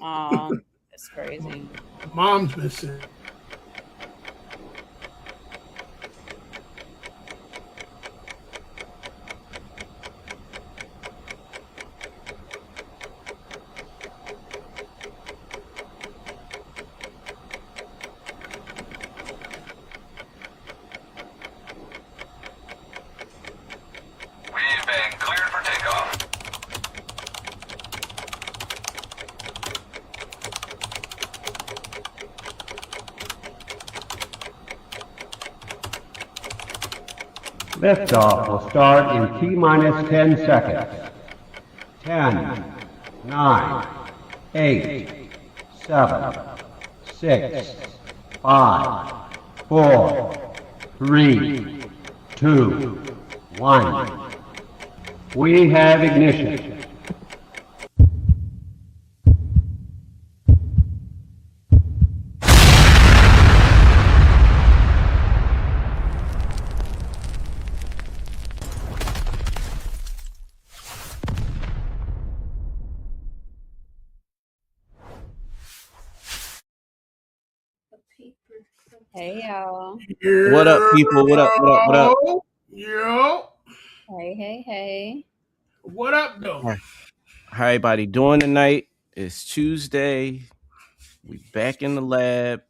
Oh, that's crazy. Mom's been sick. We've been cleared for takeoff. Liftoff will start in T-minus 10 seconds. 10, 9, 8, 7, 6, 5, 4, 3, 2, 1. We have ignition. Hey y'all. What up, people? What up? What up? What up? Yo. Hey. What up, though? How everybody doing tonight? It's Tuesday. We back in the lab.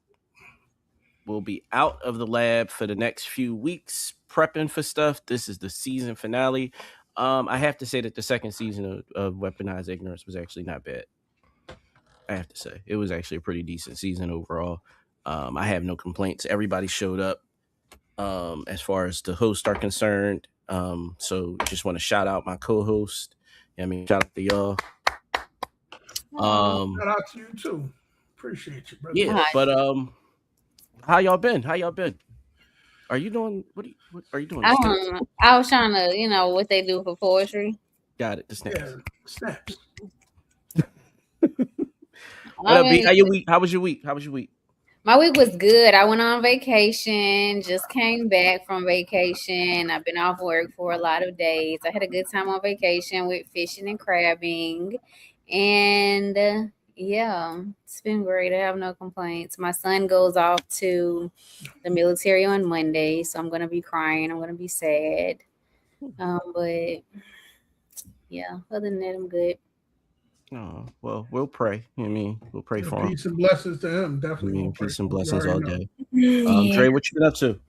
We'll be out of the lab for the next few weeks, prepping for stuff. This is the season finale. I have to say that the second season of Weaponized Ignorance was actually not bad. I have to say it was actually a pretty decent season overall. I have no complaints. Everybody showed up. As far as the hosts are concerned. So just want to shout out my co-host. I mean, shout out to y'all. Shout out to you too. Appreciate you, brother. Yeah, but how y'all been? Are you doing what are you doing? I was trying to, what they do for poetry. Got it. The snaps. Yeah, snaps. What up, B? How was your week? My week was good. I went on vacation, just came back from vacation. I've been off work for a lot of days. I had a good time on vacation with fishing and crabbing. And yeah, it's been great. I have no complaints. My son goes off to the military on Monday, so I'm going to be crying. I'm going to be sad. But yeah, other than that, I'm good. Oh, well, we'll pray. We'll pray for him. Peace and blessings to him. Definitely. Peace and blessings all day. Yeah. Dre, what you been up to?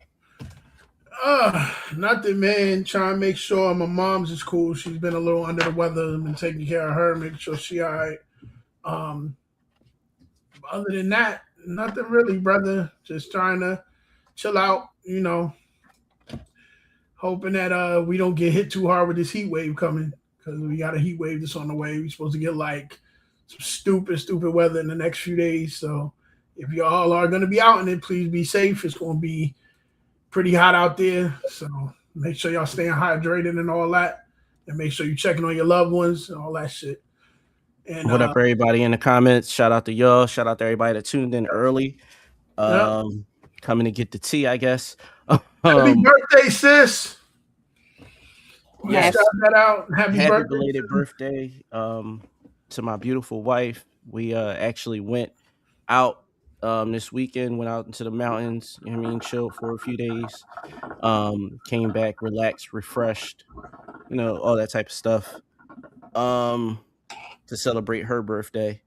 Nothing, man. Trying to make sure my mom's is cool. She's been a little under the weather. I've been taking care of her, making sure she all right. Other than that, nothing really, brother. Just trying to chill out, hoping that we don't get hit too hard with this heat wave coming, because we got a heat wave that's on the way. We're supposed to get like some stupid weather in the next few days. So if y'all are going to be out in it, please be safe. It's going to be pretty hot out there. So make sure y'all staying hydrated and all that. And make sure you're checking on your loved ones and all that shit. And what up, everybody in the comments? Shout out to y'all. Shout out to everybody that tuned in early. Coming to get the tea, I guess. Happy birthday, sis. Yes. Shout that out. Happy birthday, belated birthday to my beautiful wife. We actually went out this weekend, went out into the mountains, chilled for a few days. Came back relaxed, refreshed, all that type of stuff. To celebrate her birthday.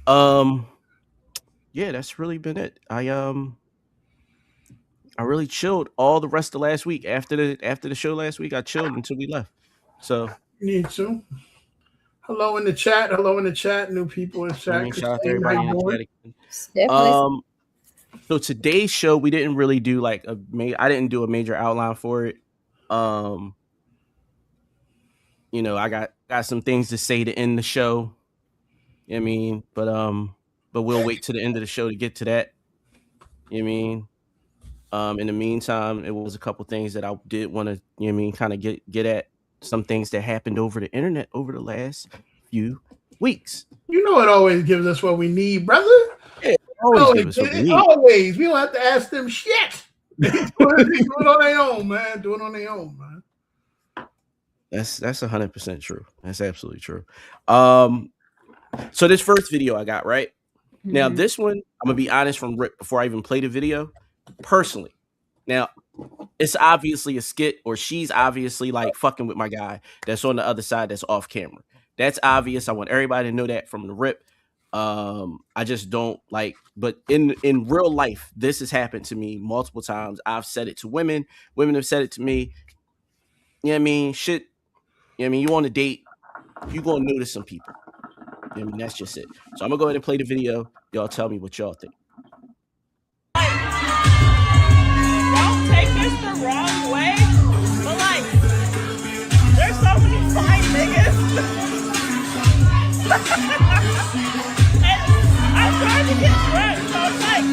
Yeah, that's really been it. I really chilled all the rest of last week. After the show last week, I chilled until we left. So you need to. Hello in the chat. New people in chat. Shout out to everybody in the chat. So today's show, we didn't really do I didn't do a major outline for it. I got some things to say to end the show. But we'll wait to the end of the show to get to that. In the meantime, it was a couple things that I did want to, kind of get at some things that happened over the internet over the last few weeks. It always gives us what we need, brother. Yeah, always give us what we need. Always. We don't have to ask them shit. They do it on their own, man. That's 100% true. That's absolutely true. So this first video I got, right? Now Mhm. this one, I'm gonna be honest from rip before I even play the video. Personally, now it's obviously a skit, or she's obviously like fucking with my guy that's on the other side that's off camera. That's obvious. I want everybody to know that from the rip. I just don't like, but in real life, this has happened to me multiple times. I've said it to women, women have said it to me. You know what I mean? Shit. You know what I mean? You on a date, you gonna notice some people. You know what I mean? That's just it. So I'm gonna go ahead and play the video. Y'all tell me what y'all think. Don't take this the wrong way, but like, there's so many fine niggas. And I'm trying to get dressed, so it's like,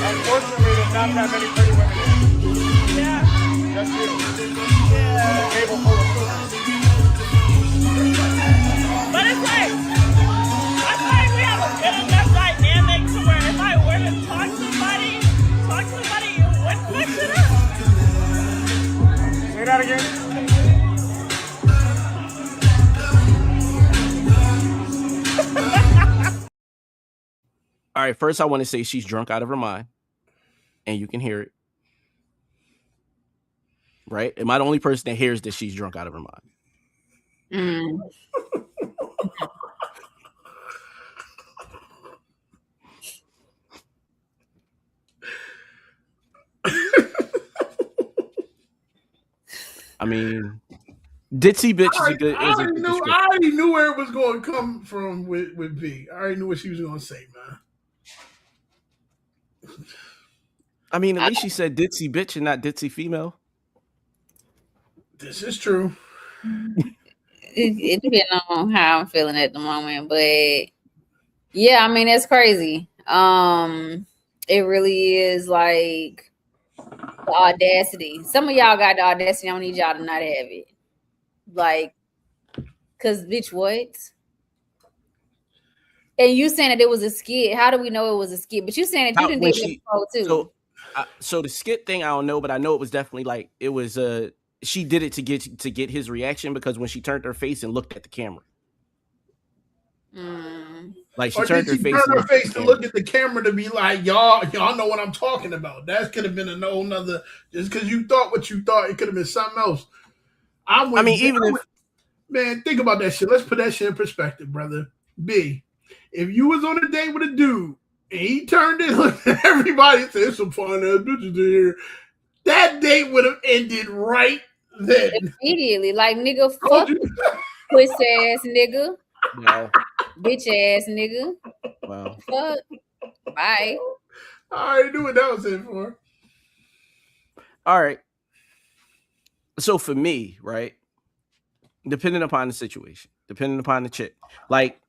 unfortunately, there's not that many pretty women here. Yeah. Just you. Yeah. A table full of food. But it's like, I feel like we have a good enough dynamic to where if I were to talk to somebody, you wouldn't mix it up. Say that again. All right, first I want to say she's drunk out of her mind, and you can hear it. Right? Am I the only person that hears that she's drunk out of her mind? Mm. I mean, ditzy bitch is a good. I already knew where it was going to come from with V. I already knew what she was going to say, man. I mean, at least she said ditzy bitch and not ditzy female. This is true. It depends on how I'm feeling at the moment, but yeah, I mean it's crazy. It really is like the audacity. Some of y'all got the audacity. I don't need y'all to not have it. Like, cause bitch, what? And you saying that it was a skit? How do we know it was a skit? But you saying that you didn't do it before too. So the skit thing, I don't know, but I know it was definitely like it was. She did it to get his reaction, because when she turned her face and looked at the camera, like she turned her face to look at the camera to be like, y'all know what I'm talking about. That could have been a whole nother. Just because you thought what you thought, it could have been something else. Man, think about that shit. Let's put that shit in perspective, brother. B, if you was on a date with a dude and he turned and looked at everybody and said, some fun ass bitches here, that date would have ended right then. Immediately. Like, nigga, fuck puss ass nigga. Wow. Bitch ass nigga. Wow. Fuck. Bye. I already knew what that was in for. All right. So for me, right, depending upon the situation, depending upon the chick, like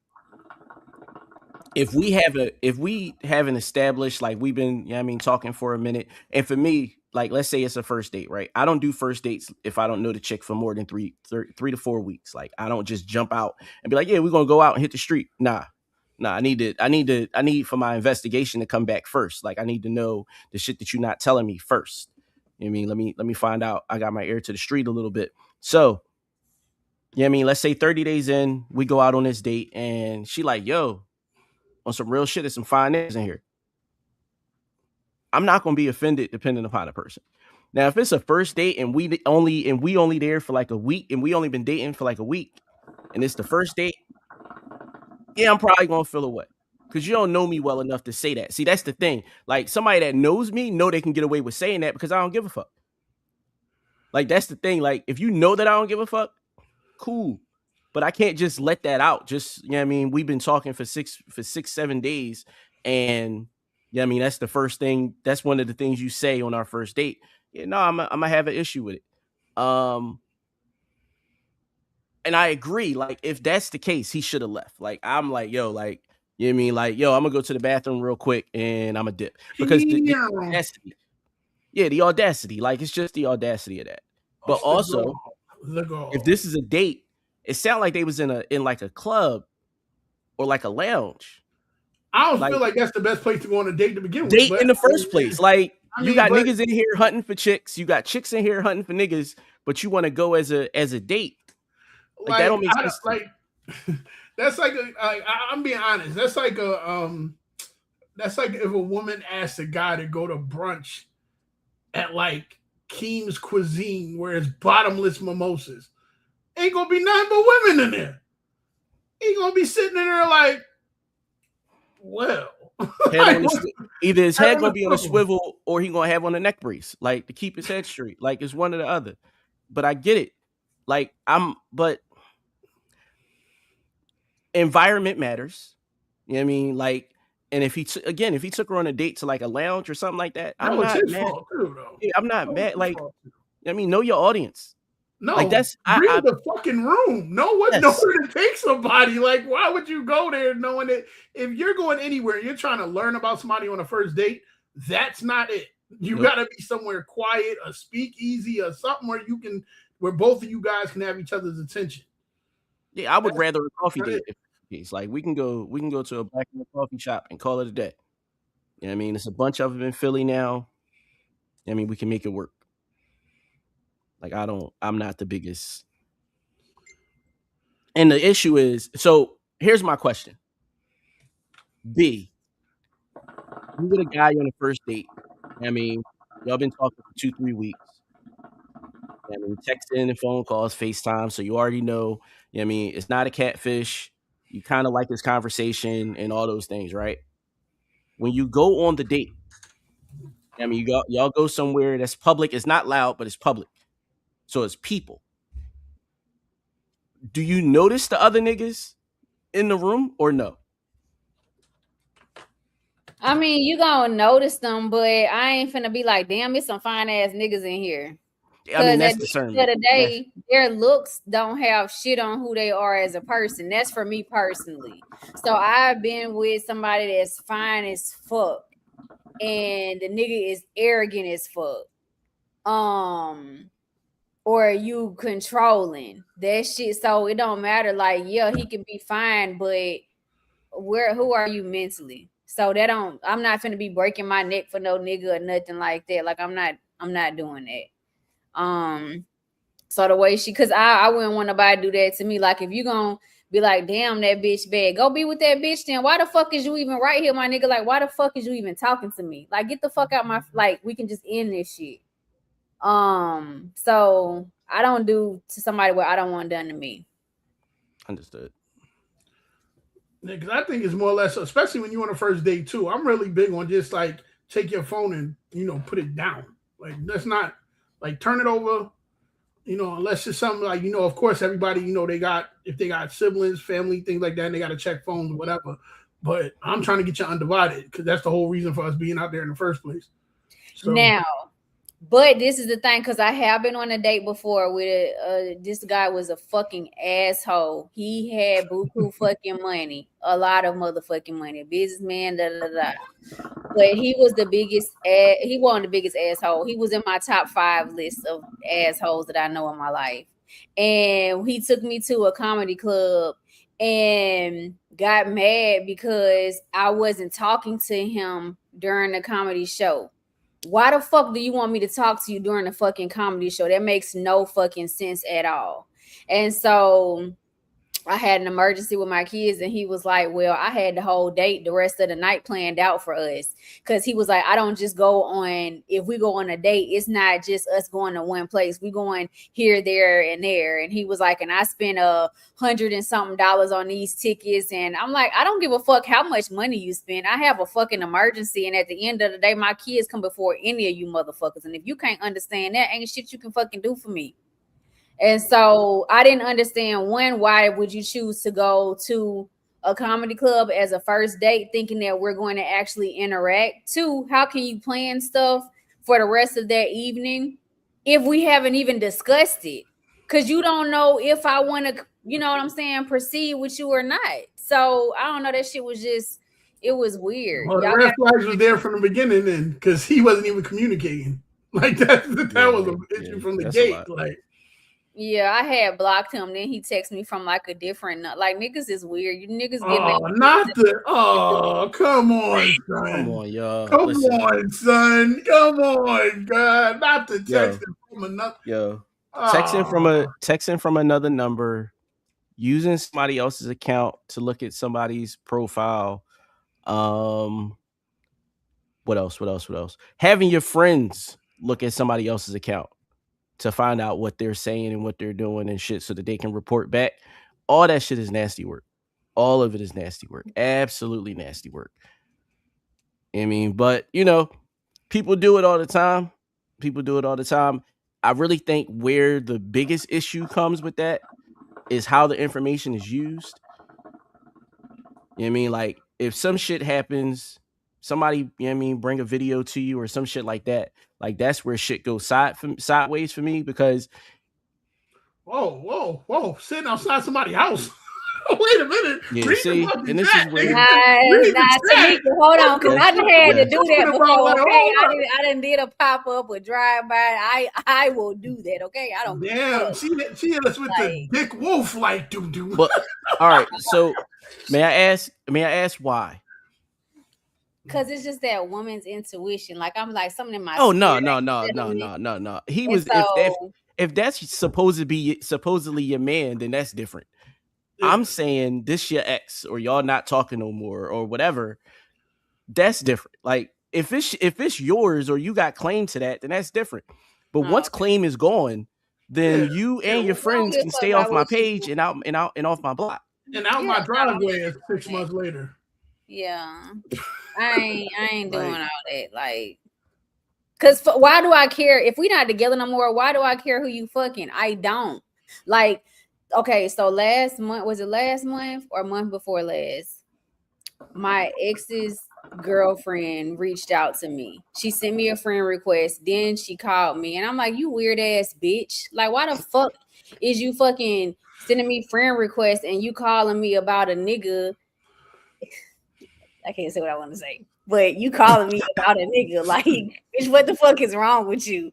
if we haven't established, like we've been, you know what I mean, talking for a minute, and for me, like let's say it's a first date, right? I don't do first dates if I don't know the chick for more than 3 to 4 weeks. Like I don't just jump out and be like, yeah, we're gonna go out and hit the street. Nah. I need for my investigation to come back first. Like I need to know the shit that you're not telling me first. You know what I mean? Let me find out. I got my ear to the street a little bit. So, you know what I mean? Let's say 30 days in, we go out on this date and she like, yo, on some real shit, there's some fine niggas in here. I'm not gonna be offended depending upon the person. Now, if it's a first date and we only there for like a week and we only been dating for like a week and it's the first date, yeah, I'm probably gonna feel away because you don't know me well enough to say that. See, that's the thing. Like somebody that knows me know they can get away with saying that because I don't give a fuck. Like that's the thing. Like if you know that I don't give a fuck, cool. But I can't just let that out. Just, you know what I mean? We've been talking for 6-7 days. And, yeah, I mean, that's the first thing. That's one of the things you say on our first date. Yeah, no, I'm going to have an issue with it. And I agree. Like, if that's the case, he should have left. Like, I'm like, yo, like, you know what I mean? Like, yo, I'm going to go to the bathroom real quick and I'm a dip. Because the audacity. Yeah, the audacity. Like, it's just the audacity of that. But also, if this is a date, it sounded like they was in like a club or like a lounge. I don't feel like that's the best place to go on a date to begin with. Date in the first place. Like you got niggas in here hunting for chicks. You got chicks in here hunting for niggas, but you want to go as a date. Like that don't make sense. Like That's like I'm being honest. That's like if a woman asked a guy to go to brunch at like Keem's Cuisine where it's bottomless mimosas. Ain't gonna be nothing but women in there. He gonna be sitting in there like, well, either his head gonna be on a swivel or he gonna have on a neck brace, like to keep his head straight. Like it's one or the other. But I get it. Like but environment matters. You know what I mean? Like, and if he took her on a date to like a lounge or something like that, I'm not mad. Yeah, I'm not mad. Like, I mean, know your audience. No, like that's read the fucking room. Know where to take somebody. Like, why would you go there knowing that if you're going anywhere and you're trying to learn about somebody on a first date, that's not it. You gotta be somewhere quiet, a speakeasy, or something where both of you guys can have each other's attention. Yeah, I would rather a coffee date. It's like we can go to a black coffee shop and call it a day. You know what I mean? It's a bunch of them in Philly now. I mean, we can make it work. Like I'm not the biggest. And the issue is, so here's my question. B, you with a guy on the first date. I mean, y'all been talking for 2-3 weeks. I mean, texting and phone calls, FaceTime. So you already know, you know what I mean, it's not a catfish. You kind of like this conversation and all those things, right? When you go on the date, I mean, y'all go somewhere that's public. It's not loud, but it's public. So it's people. Do you notice the other niggas in the room or no? I mean, you gonna notice them, but I ain't finna be like, damn, it's some fine ass niggas in here. I mean, that's at the end of the day, their looks don't have shit on who they are as a person. That's for me personally. So I've been with somebody that's fine as fuck, and the nigga is arrogant as fuck. Or you controlling that shit. So it don't matter. Like, yeah, he can be fine, but who are you mentally? So I'm not finna be breaking my neck for no nigga or nothing like that. Like I'm not doing that. So the way cause I wouldn't want nobody to do that to me. Like if you gonna be like, damn, that bitch bad, go be with that bitch then. Why the fuck is you even right here, my nigga? Like, why the fuck is you even talking to me? Like, get the fuck out my, like, we can just end this shit. So I don't do to somebody what I don't want done to me. Understood. Because I think it's more or less, especially when you're on a first date too. I'm really big on just like take your phone and put it down. Like that's not like turn it over. Unless it's something like of course everybody if they got siblings, family, things like that, and they got to check phones or whatever. But I'm trying to get you undivided because that's the whole reason for us being out there in the first place. So, now. But this is the thing, because I have been on a date before with this guy was a fucking asshole. He had buku fucking money, a lot of motherfucking money, businessman, da da da. But he was the biggest. He wasn't the biggest asshole. He was in my top 5 list of assholes that I know in my life. And he took me to a comedy club and got mad because I wasn't talking to him during the comedy show. Why the fuck do you want me to talk to you during the fucking comedy show? That makes no fucking sense at all. And so I had an emergency with my kids, and he was like, well, I had the whole date, the rest of the night planned out for us. Because he was like, I don't just go on, if we go on a date, it's not just us going to one place. We going here, there, and there. And he was like, and I spent $100 and something on these tickets. And I'm like, I don't give a fuck how much money you spend. I have a fucking emergency. And at the end of the day, my kids come before any of you motherfuckers. And if you can't understand that, ain't shit you can fucking do for me. And so I didn't understand, one, why would you choose to go to a comedy club as a first date thinking that we're going to actually interact? 2, how can you plan stuff for the rest of that evening if we haven't even discussed it? Because you don't know if I want to, you know what I'm saying, proceed with you or not. So I don't know, that shit was just, it was weird. Well, the red flags was there from the beginning then, because he wasn't even communicating. Like that was an issue from the gate. Like, yeah, I had blocked him. Then he texted me from like a different, like, niggas is weird. You niggas come on, son. Come on, y'all. On, son. Come on, God. Not the texting from another. Texting from another number using somebody else's account to look at somebody's profile. What else? Having your friends look at somebody else's account to find out what they're saying and what they're doing and shit so that they can report back. All that shit is nasty work. All of it is nasty work. Absolutely nasty work. I mean, but people do it all the time. I really think where the biggest issue comes with that is how the information is used. You know what I mean? Like, if some shit happens, somebody, bring a video to you or some shit like that. Like, that's where shit goes sideways for me because. Whoa! Sitting outside somebody's house. Wait a minute. Yeah, read see, the fucking and this chat, is where. Tamika, hold on, because I done had to do that before. Like, Okay, I done did a pop up with drive by. I will do that. Okay, I don't. Damn, she hit us with the Dick Wolf like do. But all right, so may I ask why? Because it's just that woman's intuition. Like, I'm like something in my. Oh no. He was if that's supposedly your man, then that's different. Yeah. I'm saying this your ex or y'all not talking no more or whatever. That's different. Like, if it's yours or you got claim to that, then that's different. But once claim is gone, then you and your friends can stay off my page and off my block. And out my driveway 6 months later. Yeah. I ain't doing all that. Like, because why do I care if we not together no more? Why do I care who you fucking? I don't. Like, okay, so last month, was it last month or month before last? My ex's girlfriend reached out to me. She sent me a friend request. Then she called me, and I'm like, "You weird ass bitch! Like, why the fuck is you fucking sending me friend requests and you calling me about a nigga?" I can't say what I want to say, but you calling me about a nigga, like, bitch, what the fuck is wrong with you?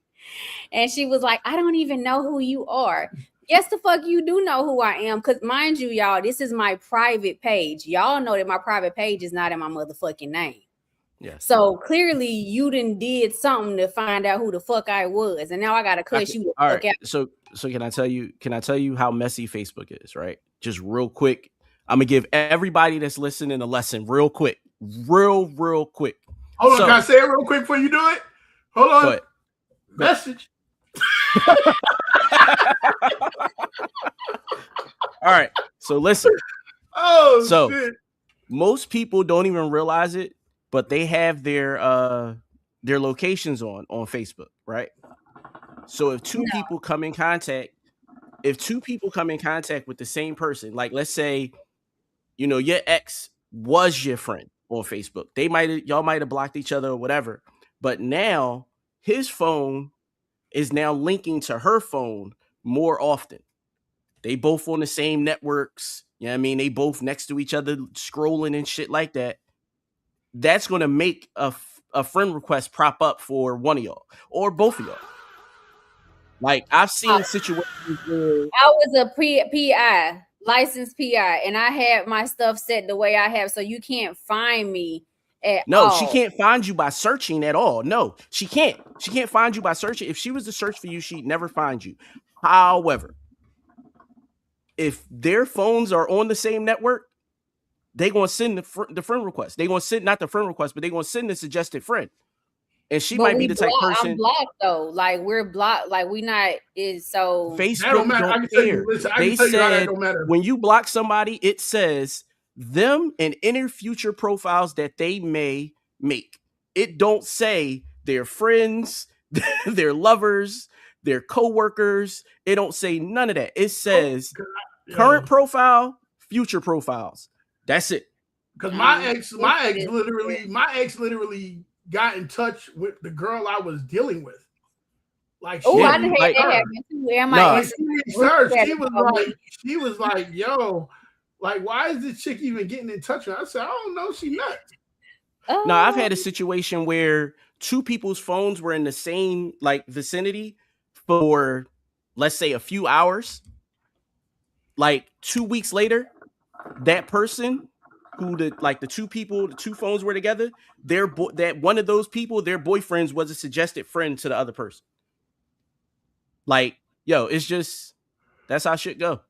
And she was like, I don't even know who you are. Yes, the fuck you do know who I am. Because mind you, y'all, this is my private page. Y'all know that my private page is not in my motherfucking name. Yeah. So clearly you did something to find out who the fuck I was. And now I gotta cuss you the fuck out. So can I tell you how messy Facebook is, right? Just real quick. I'm gonna give everybody that's listening a lesson real quick. Real quick. Hold on, can I say it real quick before you do it? Hold on. Message. All right. So listen. Shit. Most people don't even realize it, but they have their locations on Facebook, right? So if two people come in contact with the same person, like let's say, your ex was your friend on Facebook. Y'all might have blocked each other or whatever, but now his phone is now linking to her phone more often. They both on the same networks. You know what I mean? They both next to each other scrolling and shit like that. That's going to make a friend request prop up for one of y'all or both of y'all. Like, I've seen situations where I was a PI, licensed PI, and I had my stuff set the way I have, so you can't find me at all. No, she can't find you by searching at all. No, she can't. She can't find you by searching. If she was to search for you, she'd never find you. However, if their phones are on the same network, they're going to send the friend request. They're going to send, not the friend request, but they're going to send the suggested friend. And she might be the type person. I'm blocked though. Like, we're blocked. Like, we not is so. Facebook don't care. They said when you block somebody, it says them and any future profiles that they may make. It don't say their friends, their lovers, their coworkers. It don't say none of that. It says current profile, future profiles. That's it. Because my ex literally got in touch with the girl I was dealing with. Like, I didn't hate that happen too. She was like, yo, like, why is this chick even getting in touch with her? I said, I don't know, she nuts. No, I've had a situation where two people's phones were in the same vicinity for, let's say, a few hours. Like 2 weeks later, that person who the two phones were together, that one of those people, their boyfriends was a suggested friend to the other person. Like, yo, it's just, that's how shit go.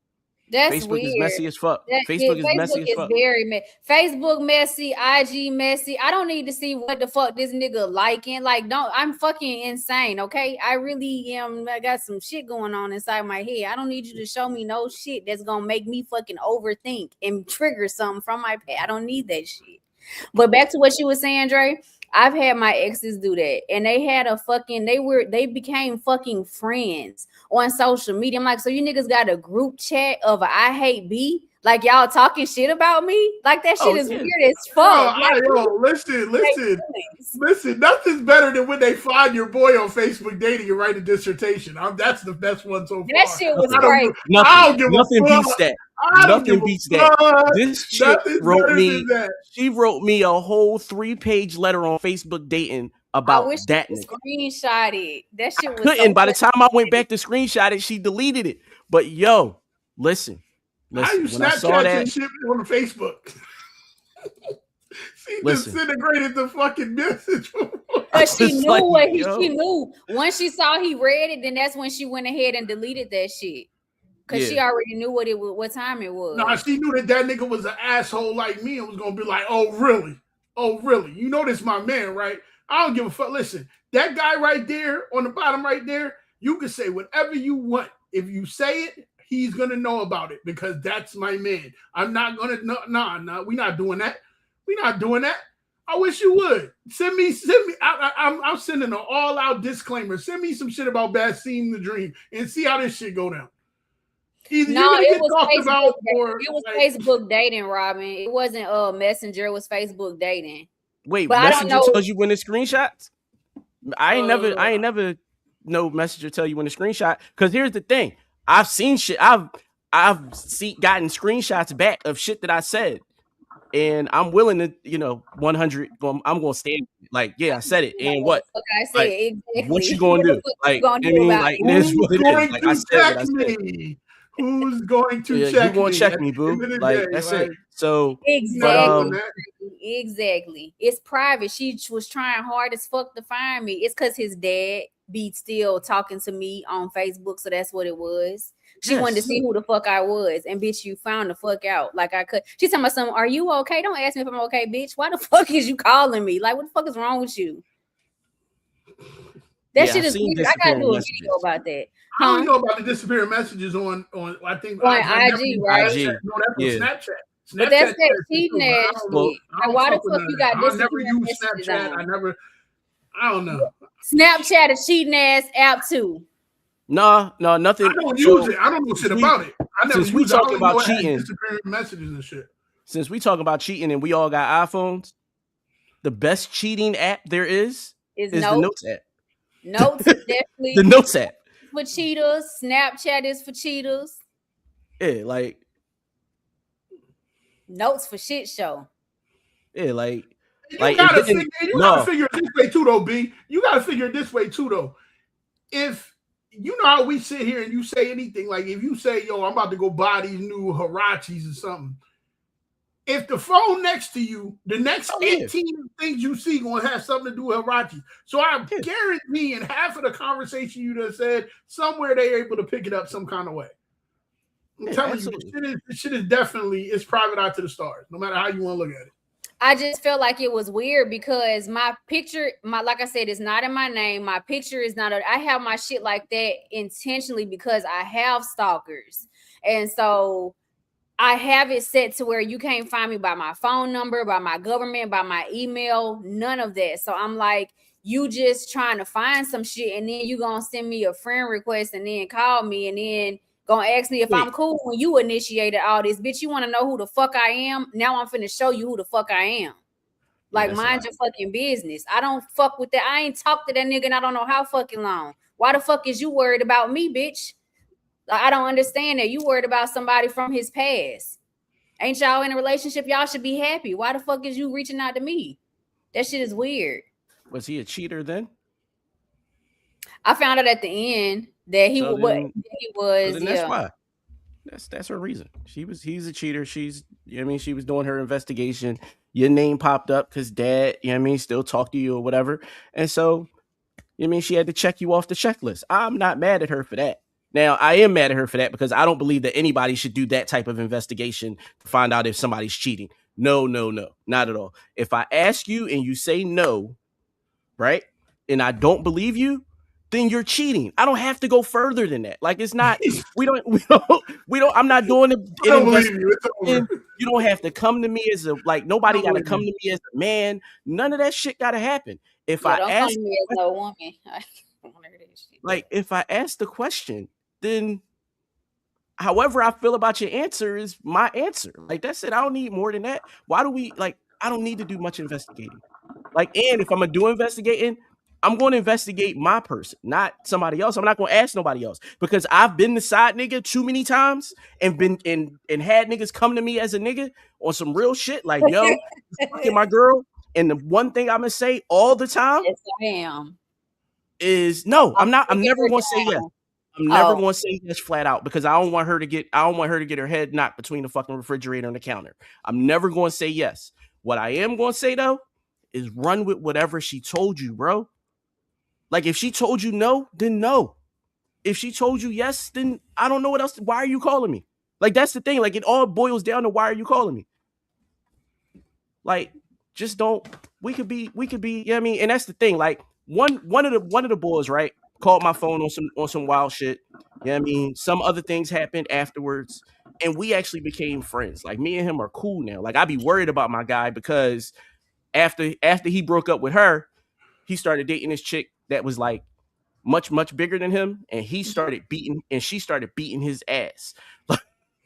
That's Facebook weird. is messy as fuck. Facebook is messy as fuck. very messy. Facebook messy, IG messy. I don't need to see what the fuck this nigga liking. Like, I'm fucking insane, okay? I really am. I got some shit going on inside my head. I don't need you to show me no shit that's gonna make me fucking overthink and trigger something from my past. I don't need that shit. But back to what you were saying, Dre. I've had my exes do that, and they became fucking friends on social media. I'm like, so you niggas got a group chat of I hate B? Like y'all talking shit about me? Like that shit is weird as fuck. Listen. Nothing's better than when they find your boy on Facebook dating and write a dissertation. That's the best one so far. That shit was great. Nothing beats that. Nothing beats that. This chick wrote me. She wrote me a whole 3-page letter on Facebook dating about that nigga. Screenshot it. That shit was. Couldn't. By the time I went back to screenshot it, she deleted it. But yo, listen. How you Snapchat that shit on Facebook? She disintegrated the fucking message. But she knew she knew. Once she saw he read it, then that's when she went ahead and deleted that shit. Because she already knew what time it was. Nah, she knew that nigga was an asshole like me and was gonna be like, oh really? You know this my man, right? I don't give a fuck. Listen, that guy right there on the bottom right there, you can say whatever you want. If you say it, he's gonna know about it because that's my man. I'm not gonna nah. We're not doing that. I wish you would send me. I'm sending an all-out disclaimer. Send me some shit about Basim the Dream and see how this shit go down. It was Facebook dating, Robin. It wasn't Messenger. It was Facebook dating. Wait, but Messenger tells you when the screenshots? I ain't never no Messenger tell you when the screenshot. Because here's the thing. I've seen shit. I've gotten screenshots back of shit that I said. And I'm willing to, 100. I'm going to stand like, yeah, I said it. And what? I said exactly. What you going to do? Like, I mean, like, this is what it is. Like, I said what I said. Who's going to check me? You're going to check me, boo. Like, that's it. So exactly. It's private. She was trying hard as fuck to find me. It's because his dad be still talking to me on Facebook, so that's what it was. She wanted to see who the fuck I was, and bitch, you found the fuck out. Like I could. She's talking about something. Are you okay? Don't ask me if I'm okay, bitch. Why the fuck is you calling me? Like, what the fuck is wrong with you? That shit is weird. I gotta do a video about that. I don't know about the disappearing messages on I think on IG, right? IG. No, that's on Snapchat. But that's that cheating ass. Why the fuck you got this? I never use Snapchat. I don't know. Snapchat a cheating ass app too. No, nothing. I don't use it. I don't know shit about it. I never since we talking about cheating, disappearing messages and shit. Since we talking about cheating and we all got iPhones, the best cheating app there is the Notes app. Notes is definitely the Notes app. For cheaters, Snapchat is for cheaters. Yeah, like Notes for shit show. Yeah, like you gotta figure it this way too, though, B. You gotta figure it this way too, though. If you know how we sit here and you say anything, like if you say, yo, I'm about to go buy these new Hirachis or something. If the phone next to you, the next 18 things you see gonna have something to do with Hirachi. So I guarantee in half of the conversation you just said, somewhere they're able to pick it up some kind of way. I'm telling you, this shit is definitely, it's private out to the stars, no matter how you want to look at it. I just felt like it was weird because my picture, like I said, it's not in my name. My picture is not, I have my shit like that intentionally because I have stalkers. And so I have it set to where you can't find me by my phone number, by my government, by my email, none of that. So I'm like, you just trying to find some shit and then you gonna send me a friend request and then call me and then gonna ask me if I'm cool when you initiated all this. Bitch, you want to know who the fuck I am? Now I'm finna show you who the fuck I am. Like, mind your fucking business. I don't fuck with that. I ain't talked to that nigga and I don't know how fucking long. Why the fuck is you worried about me, bitch? I don't understand that. You worried about somebody from his past. Ain't y'all in a relationship? Y'all should be happy. Why the fuck is you reaching out to me? That shit is weird. Was he a cheater then? I found out at the end that he was. Then that's why. That's her reason. He's a cheater. She was doing her investigation. Your name popped up because dad, still talked to you or whatever. And so, she had to check you off the checklist. I'm not mad at her for that. Now, I am mad at her for that because I don't believe that anybody should do that type of investigation to find out if somebody's cheating. No, not at all. If I ask you and you say no, right, and I don't believe you, then you're cheating. I don't have to go further than that. Like, it's not, we don't, I'm not doing an I don't believe you. It's investigation. over. You don't have to come to me as a, like, nobody got to come to me as a man. None of that shit got to happen. If Yeah, I don't come ask, to me as no woman. I don't wanna hear that shit. like, if I ask the question, then however I feel about your answer is my answer. Like, that's it. I don't need more than that. Why do we, like, I don't need to do much investigating. Like, and if I'm gonna do investigating, I'm going to investigate my person, not somebody else. I'm not going to ask nobody else because I've been the side nigga too many times and been and had niggas come to me as a nigga on some real shit. Like, yo, you fucking my girl. And the one thing I'm gonna say all the time Yes, I am. is no. I'm not. I'm taking never her going to say yes. down. I'm never Oh, going to say yes flat out because I don't want her to get. I don't want her to get her head knocked between the fucking refrigerator and the counter. I'm never going to say yes. What I am going to say though is run with whatever she told you, bro. Like, if she told you no, then no. If she told you yes, then I don't know what else. Why are you calling me? Like, that's the thing. Like, it all boils down to why are you calling me? Like, just don't. We could be. You know what I mean? And that's the thing. Like, one of the boys, right, called my phone on some wild shit. You know what I mean? Some other things happened afterwards, and we actually became friends. Like, me and him are cool now. Like, I be worried about my guy because after he broke up with her, he started dating this chick that was like much bigger than him, and she started beating his ass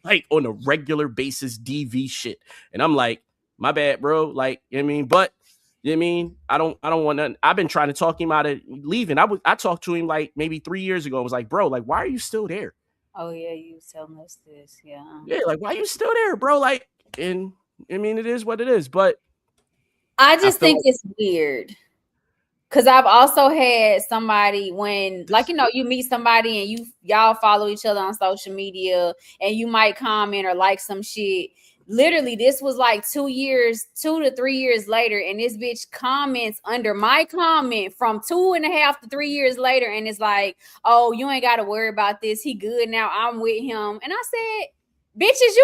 like on a regular basis, DV shit. And I'm like, my bad, bro. Like, you know what I mean? But you know what I mean? I don't want nothing. I've been trying to talk him out of leaving. I talked to him like maybe 3 years ago. I was like, bro, like, why are you still there? oh yeah, you was telling us this. Yeah. Yeah, like, why are you still there, bro? Like, and I mean, it is what it is. But I I just feel think like it's weird. Cause I've also had somebody when, like, you meet somebody and y'all follow each other on social media and you might comment or like some shit. Literally, this was like 2 to 3 years later, and this bitch comments under my comment from 2.5 to 3 years later, and it's like, oh, you ain't got to worry about this. He good now. I'm with him. And I said, bitches,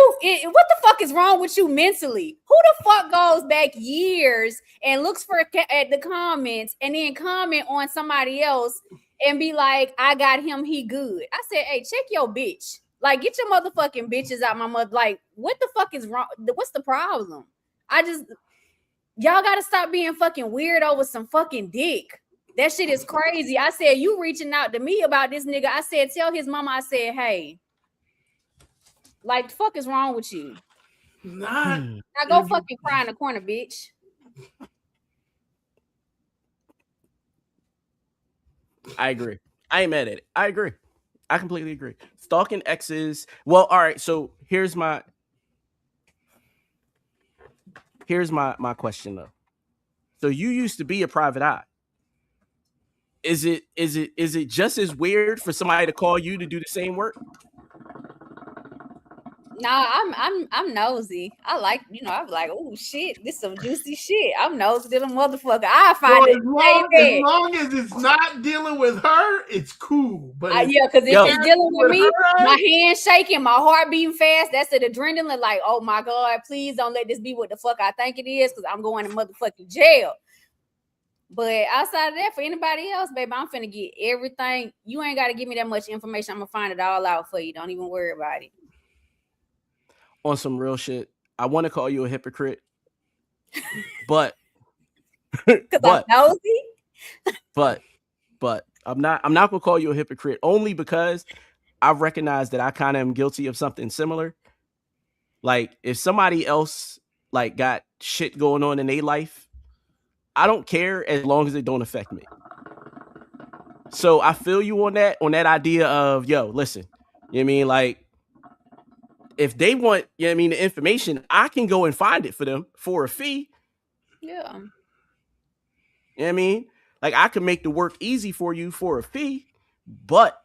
what the fuck is wrong with you mentally? Who the fuck goes back years and looks at the comments and then comment on somebody else and be like, I got him, he good? I said, hey, check your bitch. Like, get your motherfucking bitches out my mother. Like, what the fuck is wrong? What's the problem? Y'all gotta stop being fucking weird over some fucking dick. That shit is crazy. I said, you reaching out to me about this nigga. I said, tell his mama, I said, hey, like, the fuck is wrong with you? Not. Now go fucking cry in the corner, bitch. I agree. I ain't mad at it. I agree. I completely agree. Stalking exes. Well, all right. So here's my question though. So you used to be a private eye. Is it just as weird for somebody to call you to do the same work? Nah, I'm nosy. I like, I'm like, oh shit, this some juicy shit. I'm nosy to the motherfucker. I find it. As long as it's not dealing with her, it's cool. But yeah, because if it's dealing with me, her, my hand shaking, my heart beating fast, that's the adrenaline. Like, oh my God, please don't let this be what the fuck I think it is, because I'm going to motherfucking jail. But outside of that, for anybody else, baby, I'm finna get everything. You ain't got to give me that much information. I'm gonna find it all out for you. Don't even worry about it. On some real shit, I want to call you a hypocrite, but I'm nosy. but I'm not gonna call you a hypocrite only because I recognize that I kind of am guilty of something similar. Like, if somebody else like got shit going on in their life, I don't care as long as it don't affect me. So I feel you on that idea of, yo, listen, you know what I mean? Like, if they want, you know what I mean, the information, I can go and find it for them for a fee. Yeah. You know what I mean? Like, I can make the work easy for you for a fee, but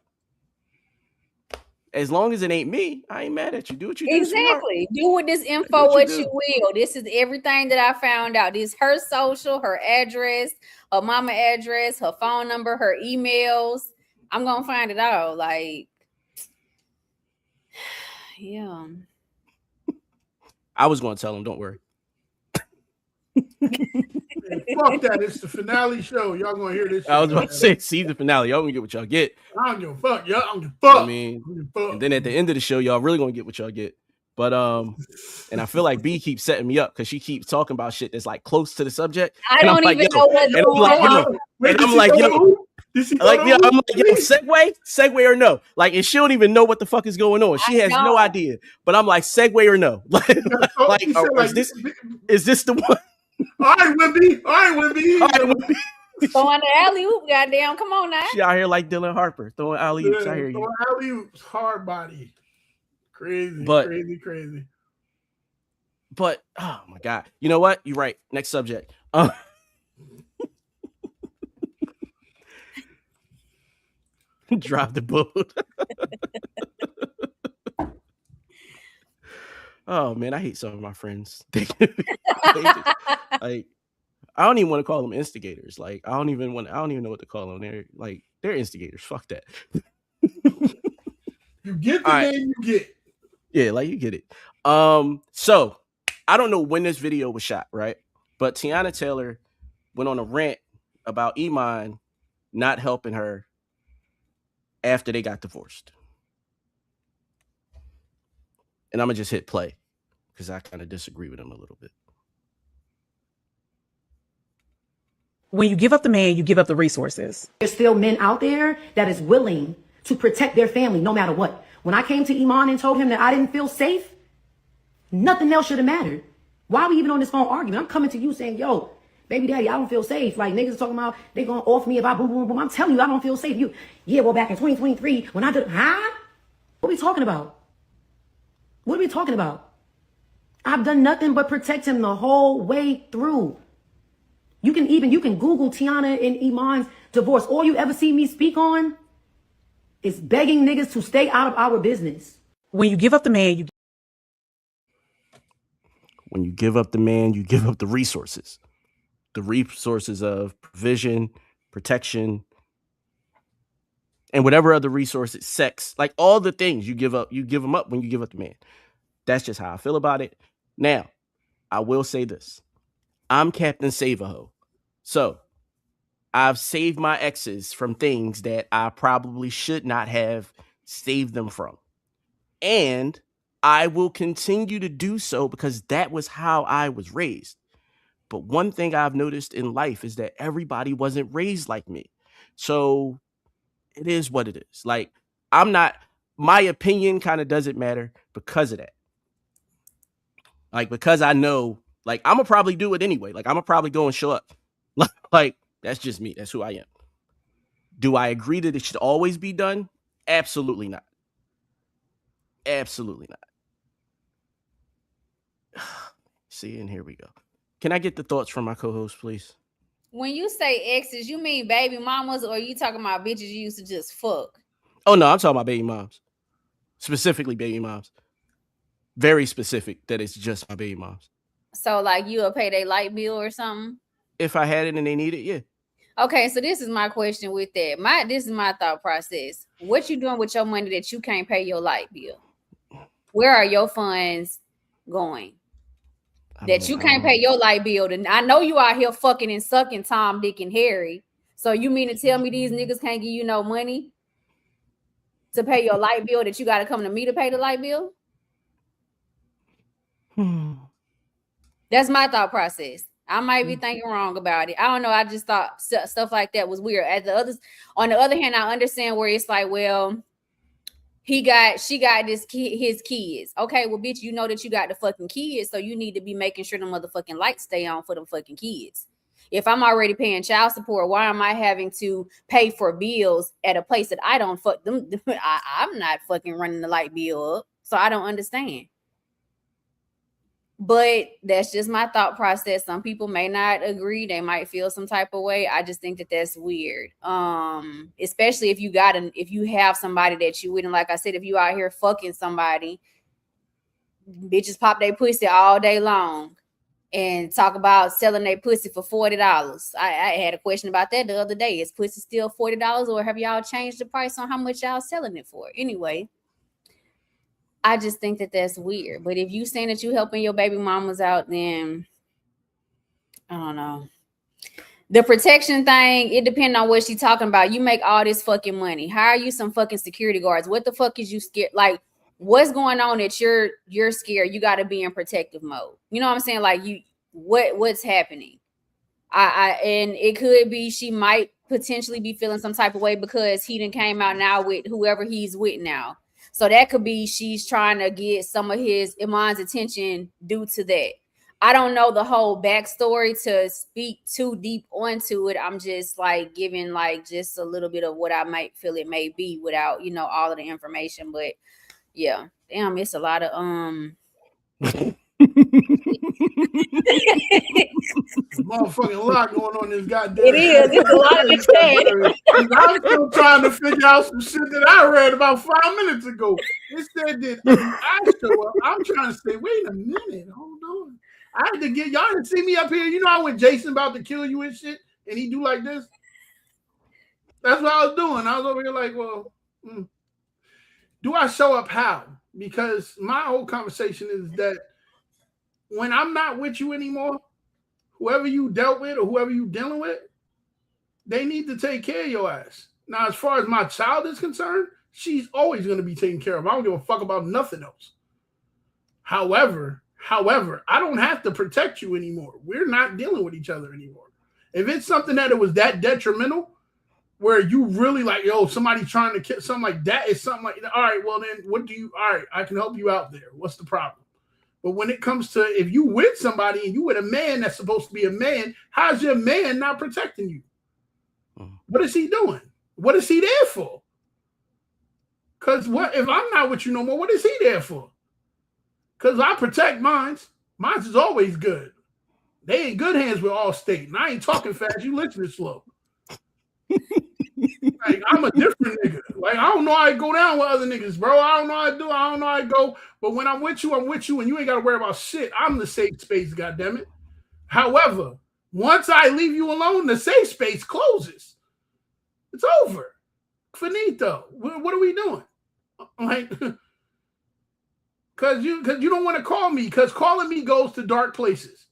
as long as it ain't me, I ain't mad at you. Do what you do. Exactly. Do with this info what you will. This is everything that I found out. This is her social, her address, her mama address, her phone number, her emails. I'm gonna find it all. Like, Yeah. I was going to tell him, don't worry. Man, fuck that. It's the finale show. Y'all gonna hear this shit. I was about to say, see the finale. Y'all gonna get what y'all get. I don't give a fuck. Yeah, I don't give a You know fuck. what I mean, I don't give a fuck. and then at the end of the show, y'all really gonna get what y'all get. But and I feel like B keeps setting me up because she keeps talking about shit that's like close to the subject. I And I'm don't like, even yo, know what's and I'm going like, yo, on. Wait, and did I'm she like, go to yo, who? Did she go like, to yeah, who? I'm like, yo, segue or no? Like, and she don't even know what the fuck is going on. She has no know. idea. But I'm like, segue or no? Like, She said, like, is this the one? all right, Wimby. All right, Wimby. All right, Wimby. Throwing the alley oop, goddamn. Come on now. She out here like Dylan Harper throwing alley oops. I hear you. Alley oops, hard body. Crazy, But- crazy. But oh my god, you know what? You're right. Next subject. Drop the boat. Oh man, I hate some of my friends. They just, like, I don't even want to call them instigators. Like, I don't even know what to call them. They're instigators. Fuck that. You get the name you get. Yeah, like you get it. So I don't know when this video was shot, right? But Tiana Taylor went on a rant about Iman not helping her after they got divorced. And I'm gonna just hit play because I kind of disagree with him a little bit. When you give up the man, you give up the resources. There's still men out there that is willing to protect their family no matter what. When I came to Iman and told him that I didn't feel safe, nothing else should have mattered. Why are we even on this phone arguing? I'm coming to you saying, yo, baby daddy, I don't feel safe. Like, niggas are talking about they gonna off me if I boom, boom, boom. I'm telling you, I don't feel safe. Well, back in 2023, when I did, What are we talking about? What are we talking about? I've done nothing but protect him the whole way through. You can Google Tiana and Iman's divorce. All you ever see me speak on is begging niggas to stay out of our business. When you give up the man, you give up the resources. The resources of provision, protection, and whatever other resources, sex, like all the things you give them up when you give up the man. That's just how I feel about it. Now, I will say this. I'm Captain Save-A-Ho. So I've saved my exes from things that I probably should not have saved them from. And I will continue to do so because that was how I was raised. But one thing I've noticed in life is that everybody wasn't raised like me. So it is what it is. Like, my opinion kind of doesn't matter because of that. Like, because I know, like, I'm going to probably do it anyway. Like, I'm going to probably go and show up. Like, that's just me. That's who I am. Do I agree that it should always be done? Absolutely not. Absolutely not. See, and here we go. Can I get the thoughts from my co-host, please? When you say exes, you mean baby mamas, or you talking about bitches you used to just fuck? Oh, no, I'm talking about baby moms. Specifically baby moms. Very specific that it's just my baby moms. So, like, you'll pay their light bill or something? If I had it and they need it, yeah. Okay, so this is my question with that. This is my thought process. What you doing with your money that you can't pay your light bill? Where are your funds going? That you can't pay your light bill. And I know you out here fucking and sucking Tom, Dick, and Harry. So you mean to tell me these niggas can't give you no money to pay your light bill, that you got to come to me to pay the light bill? That's my thought process. I might be thinking wrong about it. I don't know. I just thought stuff like that was weird. On the other hand, I understand where it's like, well, she got his kids. Okay, well, bitch, you know that you got the fucking kids, so you need to be making sure the motherfucking lights stay on for them fucking kids. If I'm already paying child support, why am I having to pay for bills at a place that I don't fuck them? I'm not fucking running the light bill up, so I don't understand. But that's just my thought process. Some people may not agree. They might feel some type of way. I just think that that's weird. Especially if you have somebody that you wouldn't, like I said, if you out here fucking somebody, bitches pop their pussy all day long and talk about selling their pussy for $40. I had a question about that the other day. Is pussy still $40, or have y'all changed the price on how much y'all selling it for? Anyway, I just think that that's weird. But if you saying that you helping your baby mamas out, then I don't know. The protection thing, it depends on what she's talking about. You make all this fucking money. Hire you some fucking security guards. What the fuck is you scared? Like, what's going on that you're scared? You got to be in protective mode. You know what I'm saying? Like, what's happening? And it could be she might potentially be feeling some type of way because he done came out now with whoever he's with now. So that could be she's trying to get some of Iman's attention due to that. I don't know the whole backstory to speak too deep onto it. I'm just like giving like just a little bit of what I might feel it may be without, all of the information. But yeah, damn, it's a lot of motherfucking lot going on in this goddamn. It is. It's a lot of shit. I'm still trying to figure out some shit that I read about 5 minutes ago. It said that I show up. I'm trying to say, wait a minute, hold on. I had to get y'all to see me up here. You know how when Jason about to kill you and shit, and he do like this? That's what I was doing. I was over here like, well, do I show up how? Because my whole conversation is that when I'm not with you anymore, whoever you dealt with or whoever you dealing with, they need to take care of your ass. Now, as far as my child is concerned, she's always going to be taken care of. I don't give a fuck about nothing else. However, I don't have to protect you anymore. We're not dealing with each other anymore. If it's something that it was that detrimental, where you really like, somebody trying to kill something like that is something like, all right, well then all right, I can help you out there. What's the problem? But when it comes to if you with somebody and you with a man that's supposed to be a man, how's your man not protecting you? What is he doing? What is he there for? Because what if I'm not with you no more? What is he there for? Because I protect mines. Mines is always good. They in good hands with Allstate. And I ain't talking fast. You listening slow. Like, I'm a different nigga. Like, I don't know how I go down with other niggas, bro. I don't know how I do. I don't know how I go. But when I'm with you, and you ain't got to worry about shit. I'm the safe space, goddammit. However, once I leave you alone, the safe space closes. It's over. Finito. What are we doing? Like, because you don't want to call me, because calling me goes to dark places.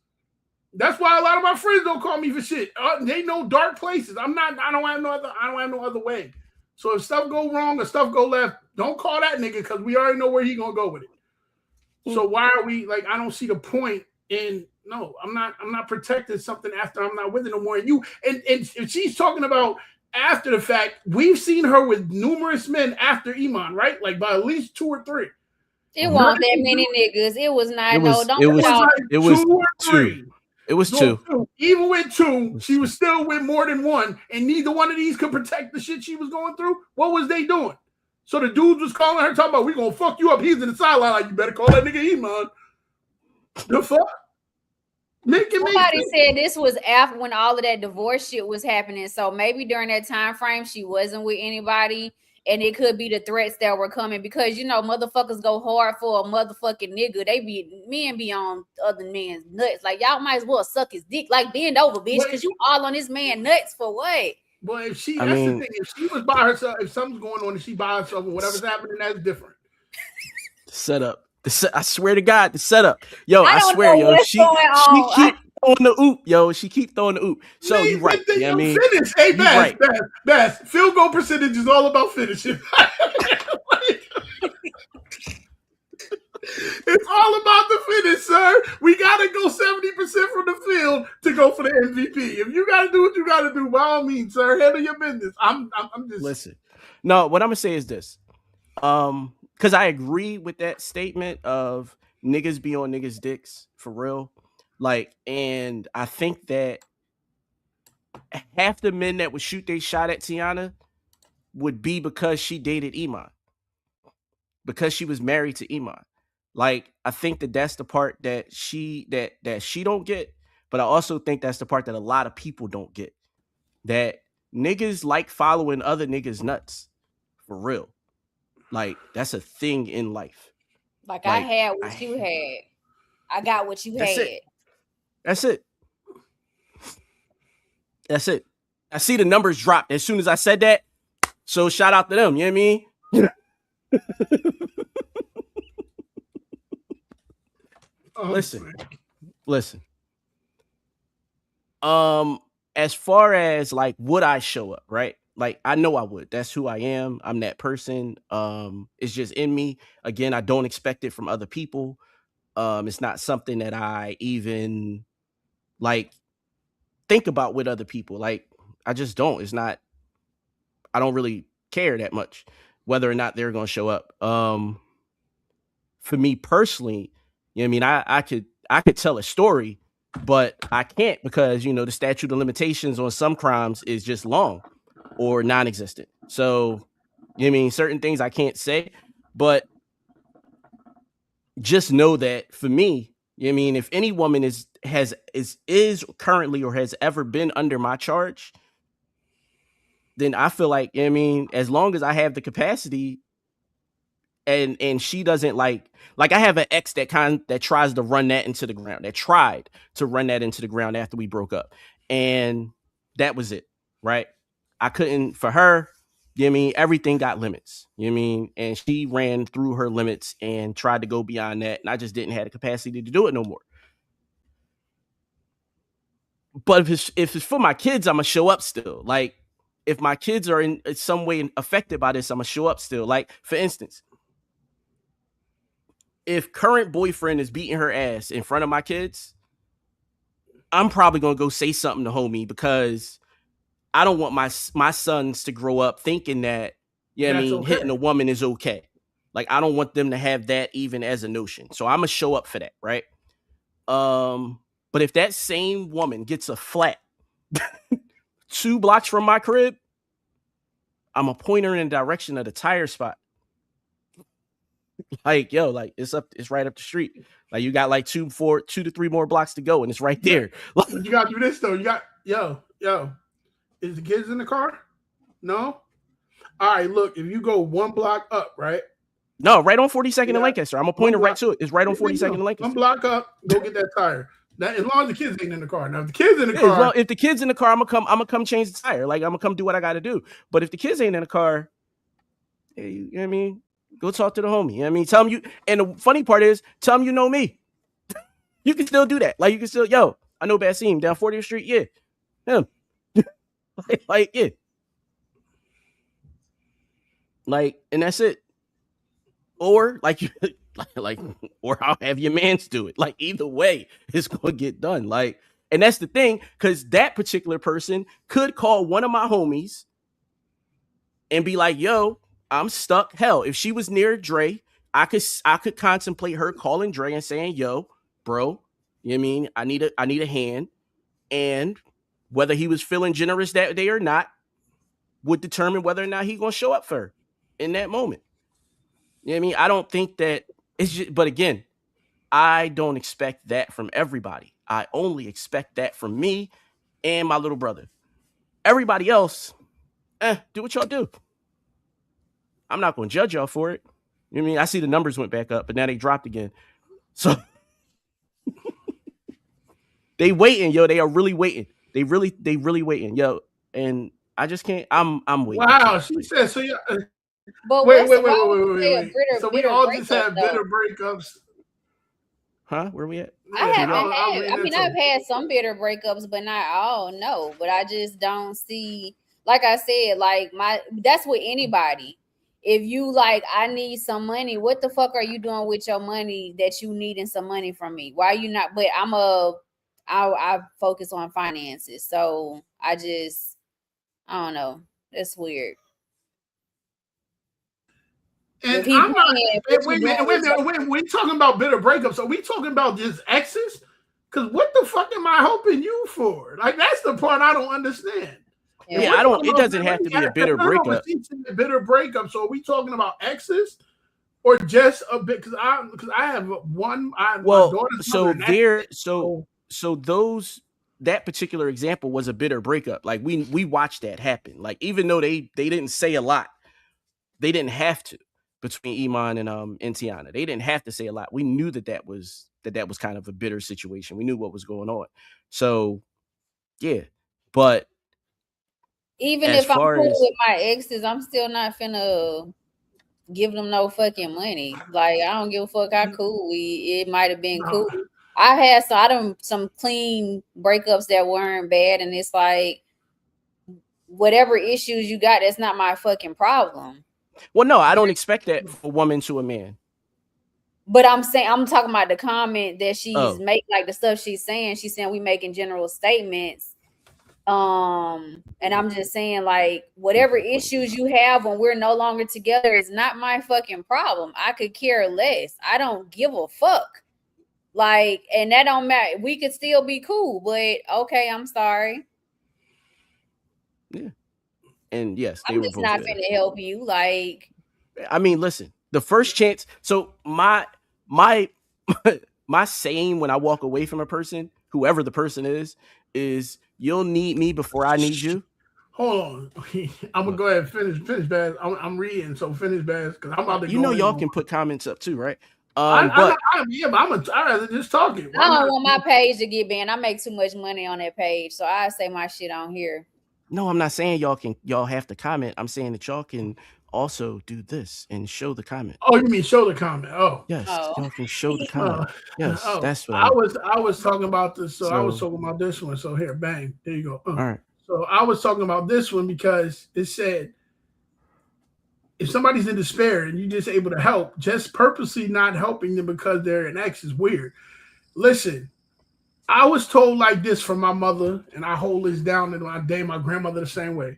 That's why a lot of my friends don't call me for shit. They know dark places. I don't have no other way. So if stuff go wrong or stuff go left, don't call that nigga, because we already know where he gonna go with it. So why are we like? I don't see the point in. No, I'm not protecting something after I'm not with it no more. And she's talking about after the fact. We've seen her with numerous men after Iman, right? Like by at least 2 or 3. It wasn't that many niggas. It was not. It was 2. It was 2. Even with 2, she was still with more than 1, and neither one of these could protect the shit she was going through. What was they doing? So the dudes was calling her, talking about, we gonna fuck you up. He's in the sideline, like, you better call that nigga Iman. The fuck? Somebody said this was after when all of that divorce shit was happening. So maybe during that time frame, she wasn't with anybody. And it could be the threats that were coming, because motherfuckers go hard for a motherfucking nigga. Men be on other men's nuts. Like, y'all might as well suck his dick. Like, bend over, bitch, because you all on this man nuts for what? But if the thing. If she was by herself, if something's going on and she by herself and whatever's happening, that's different. Setup. I swear to God, the setup. Yo, I swear, yo, she keep throwing the oop, yo. She keep throwing the oop. So you're right. You know what I mean? Finish. Hey, Bass. Field goal percentage is all about finishing. It's all about the finish, sir. We gotta go 70% from the field to go for the MVP. If you gotta do what you gotta do, by all means, sir, handle your business. I'm just listen. No, what I'm gonna say is this. Because I agree with that statement of niggas be on niggas' dicks for real. Like, and I think that half the men that would shoot their shot at Tiana would be because she dated Iman, because she was married to Iman. Like, I think that that's the part that she don't get, but I also think that's the part that a lot of people don't get. That niggas like following other niggas' nuts for real. Like, that's a thing in life. Like I had what you had. I got what you had. That's it. I see the numbers dropped as soon as I said that. So shout out to them. You know what I mean? listen. As far as like, would I show up, right? Like, I know I would. That's who I am. I'm that person. It's just in me. Again, I don't expect it from other people. It's not something that I even like think about with other people. Like, I just don't. It's not, I don't really care that much whether or not they're gonna show up. For me personally, you know what I mean, I could tell a story, but I can't because the statute of limitations on some crimes is just long or non-existent. So, you know what I mean, certain things I can't say, but just know that for me, you know what I mean, if any woman is currently or has ever been under my charge, then I feel like, you know what I mean, as long as I have the capacity and she doesn't like I have an ex that tries to run that into the ground, that tried to run that into the ground after we broke up. And that was it, right? I couldn't, for her, you know what I mean, everything got limits, you know what I mean? And she ran through her limits and tried to go beyond that. And I just didn't have the capacity to do it no more. But if it's for my kids, I'm gonna show up still. Like, if my kids are in some way affected by this, I'm gonna show up still. Like, for instance, if current boyfriend is beating her ass in front of my kids, I'm probably gonna go say something to homie because I don't want my sons to grow up thinking that, hitting a woman is okay. Like, I don't want them to have that even as a notion. So I'm gonna show up for that, right? But if that same woman gets a flat 2 blocks from my crib, I'm gonna point her in the direction of the tire spot. Like, yo, like, it's right up the street. Like, you got like 2 to 3 more blocks to go, and it's right there. But you gotta do this though. You got yo. Is the kids in the car? No. All right, look. If you go 1 block up, right? No, right on 42nd and Lancaster. I'm gonna point her right to it. It's right on 42nd and Lancaster. 1 block up. Go get that tire. That, as long as the kids ain't in the car. Now, if the kids in the car, well, if the kids in the car, I'm gonna come change the tire. Like, I'm gonna come do what I gotta do. But if the kids ain't in the car, hey, you know what I mean? Go talk to the homie. You know what I mean? Tell him you. And the funny part is, tell him you know me. You can still do that. Like, you can still, yo, I know Basim down 40th Street. Yeah, him. like, yeah. Like, and that's it. Or like or I'll have your mans do it. Like, either way, it's gonna get done. Like, and that's the thing, because that particular person could call one of my homies and be like, yo, I'm stuck. Hell, if she was near Dre, I could contemplate her calling Dre and saying, yo, bro, you know what I mean? I need a hand. And whether he was feeling generous that day or not would determine whether or not he gonna show up for her in that moment. You know what I mean? I don't think that it's just, but again, I don't expect that from everybody. I only expect that from me and my little brother. Everybody else, do what y'all do. I'm not going to judge y'all for it. You know what I mean? I see the numbers went back up, but now they dropped again. So they waiting, yo. They are really waiting. They really waiting, yo. And I just can't. I'm waiting. Wow, she said so. Yeah. But wait. bitter, So we all just have bitter breakups. Huh? Where we at? I haven't had. I mean, I've had some bitter breakups, but not all. No, but I just don't see. Like I said, like that's with anybody. If you like, I need some money. What the fuck are you doing with your money that you needing some money from me? Why are you not? But I focus on finances, so I don't know. That's weird. And I'm not. Wait. We talking about bitter breakups. Are we talking about just exes? Because what the fuck am I helping you for? Like, that's the part I don't understand. Yeah, I don't. It doesn't have to be a bitter breakup. Bitter breakup. So are we talking about exes, or just a bit? Because I have one. So those, that particular example was a bitter breakup. Like, we watched that happen. Like, even though they didn't say a lot, they didn't have to, between Iman and Tiana. They didn't have to say a lot. We knew that was kind of a bitter situation. We knew what was going on. So yeah, but even if I'm cool with my exes, I'm still not finna give them no fucking money. Like, I don't give a fuck how cool it might have been Nah. cool. I had some clean breakups that weren't bad, and it's like, whatever issues you got, that's not my fucking problem. Well, no, I don't expect that from a woman to a man. But I'm talking about the comment that she's Oh. making, like the stuff she's saying we making general statements. And I'm just saying, like, whatever issues you have when we're no longer together is not my fucking problem. I could care less. I don't give a fuck. Like, and that don't matter. We could still be cool, but okay, I'm sorry. Yeah. And yes, they I'm were just both not there. finna help you. Like, I mean, listen, the first chance. So my saying when I walk away from a person, whoever the person is you'll need me before I need you. Hold on. I'm gonna go ahead and finish, Baz. I'm reading, so finish, Baz, because I'm about to You go know, in y'all on- can put comments up too, right? I'd But rather just talk it. I don't want my page to get banned. I make too much money on that page, so I say my shit on here. no, I'm not saying y'all have to comment. I'm saying that y'all can also do this and show the comment. Oh, you mean show the comment? Oh, Yes, Oh. y'all can show the comment. Yes, oh. that's what I was talking about this. So I was So- talking about this one. So here, bang, there you go. all right. So I was talking about this one because it said, if somebody's in despair and you're just able to help, just purposely not helping them because they're an ex is weird. Listen, I was told like this from my mother, and I hold this down to my day, my grandmother the same way.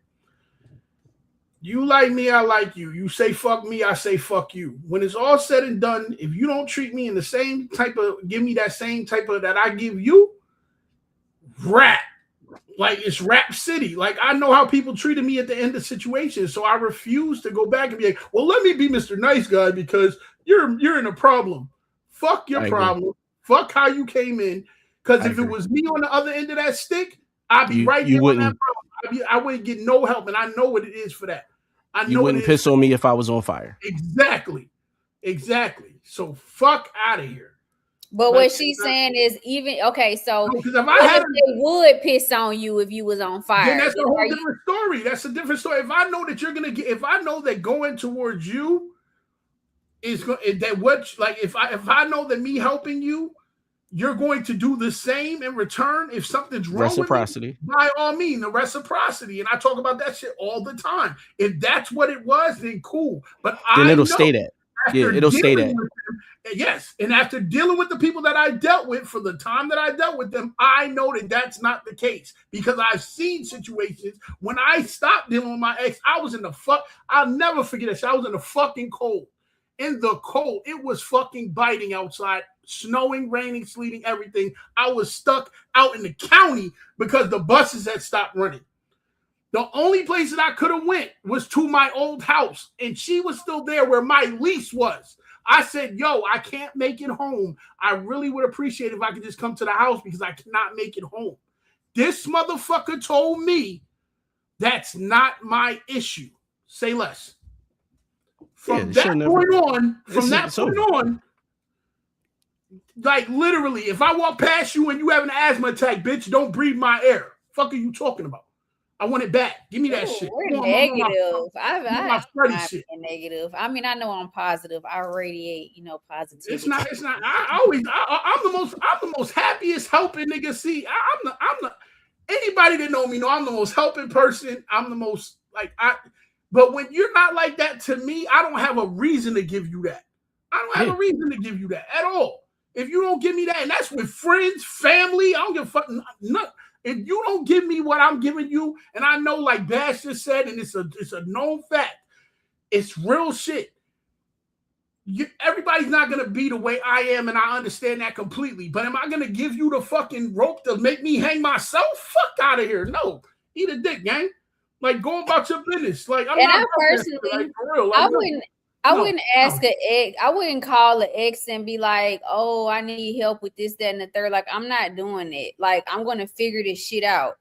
You like me, I like you. You say fuck me, I say fuck you. When it's all said and done, if you don't treat me in the same type of, give me that same type of that I give you, rap. Like, it's rap city. Like, I know how people treated me at the end of situations, so I refuse to go back and be like, well, let me be Mr. Nice Guy because you're in a problem. Fuck your problem. Fuck how you came in. Because if it was me on the other end of that stick, I'd be right there on that problem. I wouldn't get no help, and I know what it is for that. I know you wouldn't piss on me if I was on fire. Exactly. So fuck out of here. But what she's saying is, even okay, so because if I had they would piss on you if you was on fire. Then that's a whole different story. That's a different story. If I know that you're gonna get, if I know that going towards you is going that what like if I know that me helping you, you're going to do the same in return. If something's wrong Reciprocity. with me, by all means, the reciprocity. And I talk about that shit all the time. If that's what it was, then cool. But then it'll know stay that. Yeah, it'll stay that. Yes, and after dealing with the people that I dealt with for the time that I dealt with them, I know that that's not the case because I've seen situations when I stopped dealing with my ex. I was in the I'll never forget this. I was in the fucking cold. In the cold, it was fucking biting outside, snowing, raining, sleeting, everything. I was stuck out in the county because the buses had stopped running. The only place that I could have went was to my old house, and she was still there where my lease was. I said, yo, I can't make it home. I really would appreciate if I could just come to the house because I cannot make it home. This motherfucker told me that's not my issue. Say less. From that point on, like literally, if I walk past you and you have an asthma attack, bitch, don't breathe my air. Fuck are you talking about? I want it back. Give me that shit. We're negative. I'm negative. I mean, I know I'm positive. I radiate, positivity. It's not. I'm the most happiest helping nigga. See, I'm the anybody that know me know I'm the most helping person. I'm the most but when you're not like that to me, I don't have a reason to give you that. I don't have a reason to give you that at all. If you don't give me that, and that's with friends, family, I don't give a fuck. Nothing. If you don't give me what I'm giving you, and I know, like Bash just said, and it's a known fact, it's real shit. Everybody's not gonna be the way I am, and I understand that completely. But am I gonna give you the fucking rope to make me hang myself? Fuck out of here! No, eat a dick, gang. Like, go about your business. Like, I personally, for real. I wouldn't ask an ex. I wouldn't call an ex and be like, "Oh, I need help with this, that, and the third." Like, I'm not doing it. Like, I'm gonna figure this shit out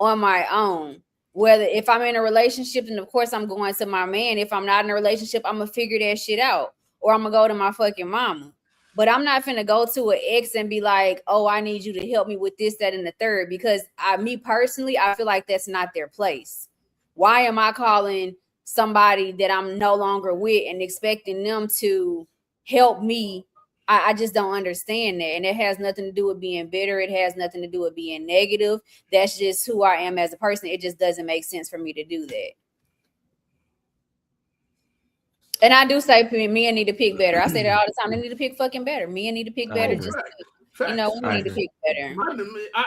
on my own. Whether if I'm in a relationship, then of course I'm going to my man. If I'm not in a relationship, I'm gonna figure that shit out, or I'm gonna go to my fucking mama. But I'm not finna go to an ex and be like, "Oh, I need you to help me with this, that, and the third," because me personally, I feel like that's not their place. Why am I calling somebody that I'm no longer with and expecting them to help me. I just don't understand that. And it has nothing to do with being bitter. It has nothing to do with being negative. That's just who I am as a person. It just doesn't make sense for me to do that. And I do say men need to pick better. I say that all the time. They need to pick fucking better. Men need to pick better. Just we need to pick better.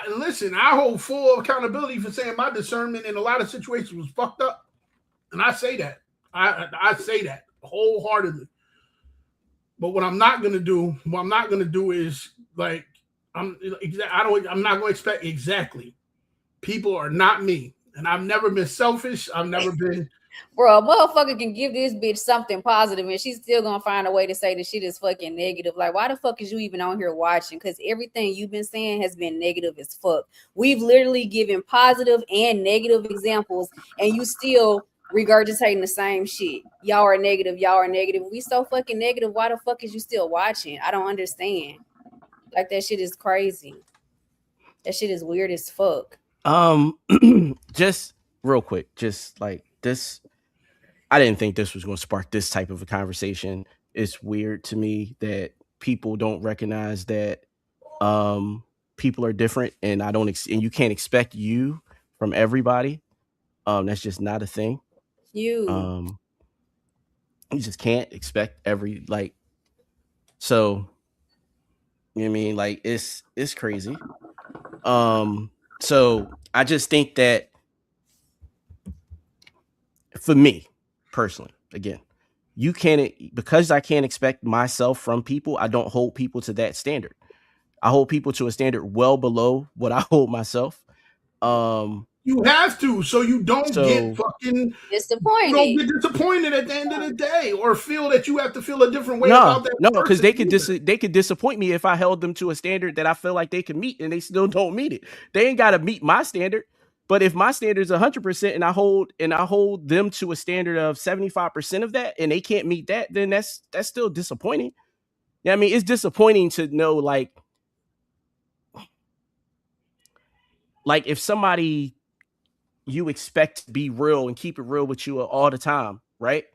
Listen, I hold full accountability for saying my discernment in a lot of situations was fucked up, and I say that. I say that wholeheartedly. But what I'm not gonna do is like I'm not gonna expect exactly. People are not me, and I've never been selfish. I've never been. Bro, a motherfucker can give this bitch something positive and she's still gonna find a way to say that shit is fucking negative. Like, why the fuck is you even on here watching? Because everything you've been saying has been negative as fuck. We've literally given positive and negative examples, and you still regurgitating the same shit. Y'all are negative. Y'all are negative. We so fucking negative. Why the fuck is you still watching? I don't understand. Like, that shit is crazy. That shit is weird as fuck. Just real quick, just like this. I didn't think this was going to spark this type of a conversation. It's weird to me that people don't recognize that people are different, and and you can't expect you from everybody. That's just not a thing. You just can't expect so, you know what I mean? Like, it's crazy. So I just think that for me personally, again, because I can't expect myself from people, I don't hold people to that standard. I hold people to a standard well below what I hold myself. You have to, so you don't get fucking disappointed. You don't get disappointed at the end of the day, or feel that you have to feel a different way about that. No, because they could disappoint me if I held them to a standard that I feel like they can meet, and they still don't meet it. They ain't got to meet my standard. But if my standard is 100% and I hold them to a standard of 75% of that, and they can't meet that, then that's still disappointing. Yeah, I mean, it's disappointing to know like if somebody you expect to be real and keep it real with you all the time, right?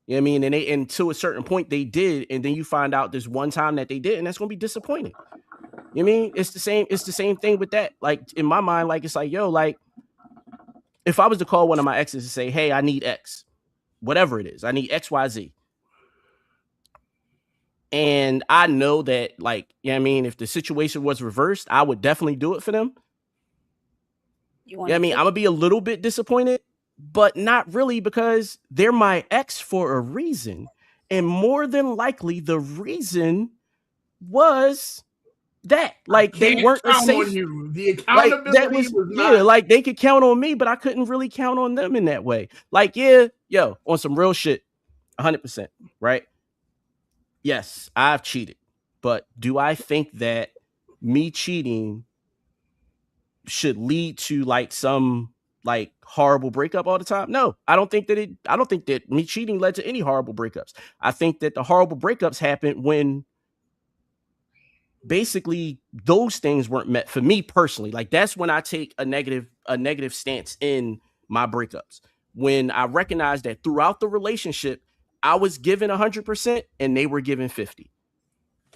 You know what I mean? And to a certain point they did, and then you find out there's one time that they did, and that's gonna be disappointing. You know what I mean? It's the same thing with that. Like, in my mind, like, it's like, yo, like, if I was to call one of my exes and say, hey, I need X, whatever it is, I need XYZ. And I know that, like, you know what I mean, if the situation was reversed, I would definitely do it for them. You know what I mean? I'm gonna be a little bit disappointed, but not really, because they're my ex for a reason. And more than likely, the reason was that, like, they weren't a safe. On you. The accountability was not. Like, they could count on me, but I couldn't really count on them in that way. Like, on some real shit, 100%, right? Yes, I've cheated, but do I think that me cheating should lead to like some like horrible breakup all the time? No, I don't think that me cheating led to any horrible breakups. I think that the horrible breakups happened when basically those things weren't met for me personally. Like, that's when I take a negative stance in my breakups. When I recognize that throughout the relationship, I was given 100% and they were given 50.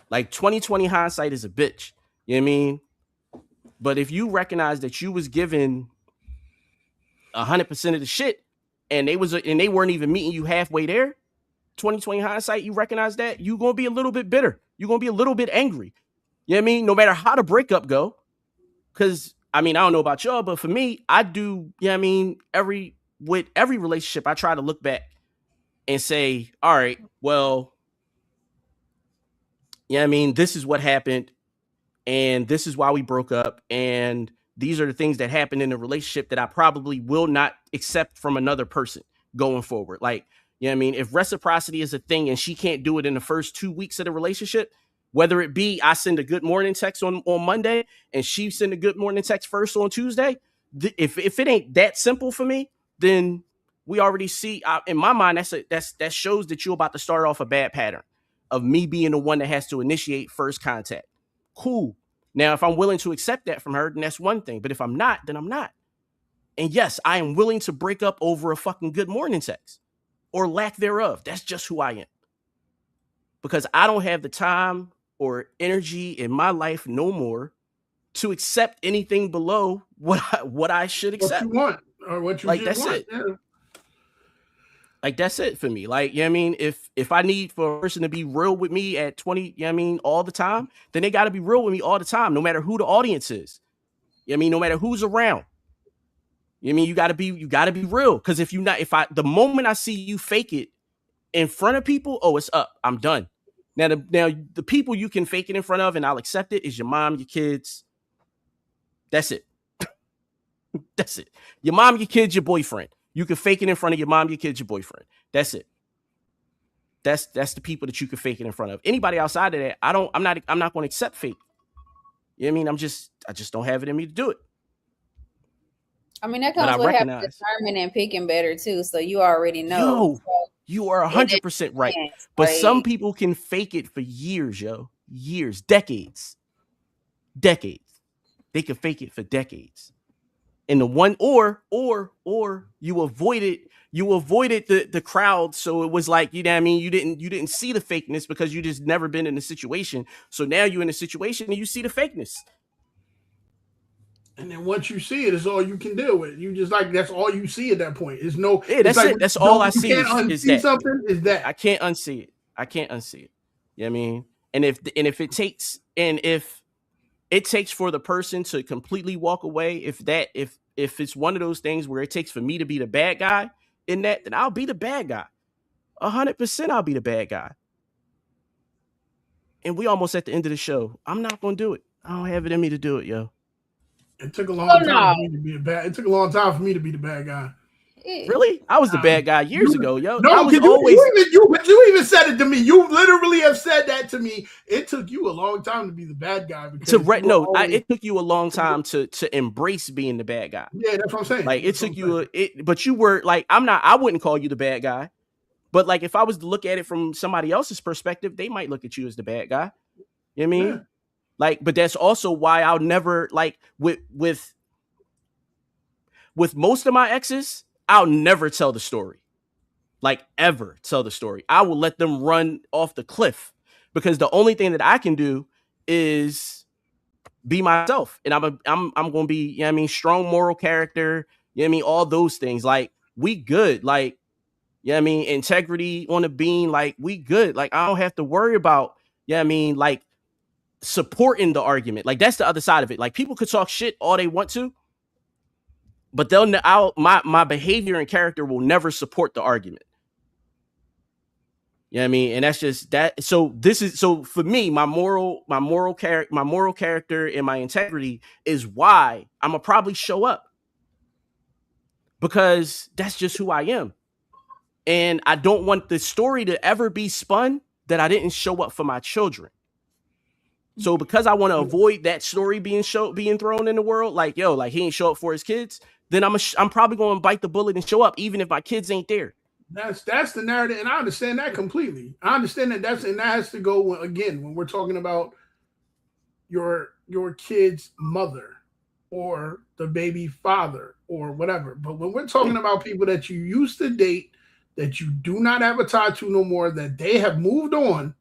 Like, 2020 hindsight is a bitch. You know what I mean? But if you recognize that you was given 100% of the shit, and they weren't even meeting you halfway there, 2020 hindsight, you recognize that, you're gonna be a little bit bitter. You're gonna be a little bit angry. You know what I mean? No matter how the breakup go. Because, I mean, I don't know about y'all, but for me, I do, you know what I mean, with every relationship, I try to look back and say, all right, well, you know what I mean, this is what happened, and this is why we broke up, and these are the things that happened in the relationship that I probably will not accept from another person going forward. Like, you know what I mean? If reciprocity is a thing and she can't do it in the first 2 weeks of the relationship, whether it be I send a good morning text on Monday and she send a good morning text first on Tuesday, if it ain't that simple for me, then we already see, in my mind, that shows that you're about to start off a bad pattern of me being the one that has to initiate first contact. Cool. Now, if I'm willing to accept that from her, then that's one thing. But if I'm not, then I'm not. And yes, I am willing to break up over a fucking good morning text. or lack thereof. That's just who I am. Because I don't have the time or energy in my life no more to accept anything below what I should accept. What you want or what you like should that's want. it. Yeah. Like that's it for me. Like, you know what I mean? If I need for a person to be real with me at 20, you know what I mean, all the time, then they got to be real with me all the time, no matter who the audience is. You know what I mean? No matter who's around. You know what I mean? You gotta be real. Because the moment I see you fake it in front of people, oh, it's up. I'm done. Now the people you can fake it in front of and I'll accept it is your mom, your kids. That's it. That's it. Your mom, your kids, your boyfriend. You can fake it in front of your mom, your kids, your boyfriend. That's it. That's the people that you can fake it in front of. Anybody outside of that, I'm not going to accept fake. You know what I mean? I just don't have it in me to do it. I mean, that comes with having discernment and picking better too. So you already know. You are 100% right. But some people can fake it for years, years, decades. They can fake it for decades. And the one or you avoided the crowd, so it was like, you know what I mean, you didn't see the fakeness because you just never been in the situation. So now you're in a situation and you see the fakeness. And then once you see it, it's all you can deal with. You just like that's all you see at that point. It's no. Yeah, that's like, it. That's all I see. You can't unsee something. Is that I can't unsee it. I can't unsee it. You know what I mean? And if it takes for the person to completely walk away, if it's one of those things where it takes for me to be the bad guy in that, then I'll be the bad guy. 100% I'll be the bad guy. And we almost at the end of the show. I'm not going to do it. I don't have it in me to do it, yo. It took a long time for me to be it took a long time for me to be the bad guy. Really? I was the bad guy years ago, yo. No, I was you even said it to me. You literally have said that to me. It took you a long time to be the bad guy. It took you a long time to embrace being the bad guy. Yeah, that's what I'm saying. Like it took you but you were like, I wouldn't call you the bad guy. But like if I was to look at it from somebody else's perspective, they might look at you as the bad guy. You know what I mean? Yeah. Like, but that's also why I'll never like with most of my exes, I'll never tell the story. Like ever tell the story. I will let them run off the cliff because the only thing that I can do is be myself. And I'm going to be, you know what I mean, strong moral character, you know what I mean, all those things. Like we good. Like, you know what I mean, integrity on the beam, like we good. Like I don't have to worry about, you know what I mean, like supporting the argument. Like that's the other side of it. Like people could talk shit all they want to, but my behavior and character will never support the argument. You know what I mean? And that's just that. So for me, my moral character and my integrity is why I'm gonna probably show up, because that's just who I am. And I don't want the story to ever be spun that I didn't show up for my children. So because I want to avoid that story being thrown in the world, like, yo, like he ain't show up for his kids, then I'm probably going to bite the bullet and show up, even if my kids ain't there. That's the narrative, and I understand that completely. I understand that that has to go again when we're talking about your kid's mother or the baby father or whatever. But when we're talking about people that you used to date, that you do not have a tie to no more, that they have moved on,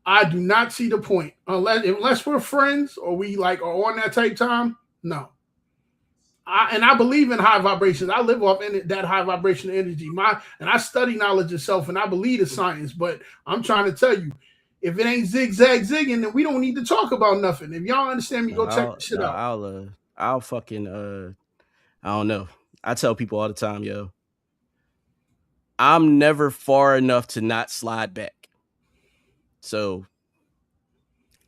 I do not see the point. Unless we're friends or we like are on that type time, no. I believe in high vibrations. I live off that high vibration energy. And I study knowledge itself, and I believe in science. But I'm trying to tell you, if it ain't zigging, then we don't need to talk about nothing. If y'all understand me, go check the shit out. I'll fucking I don't know. I tell people all the time, yo, I'm never far enough to not slide back. So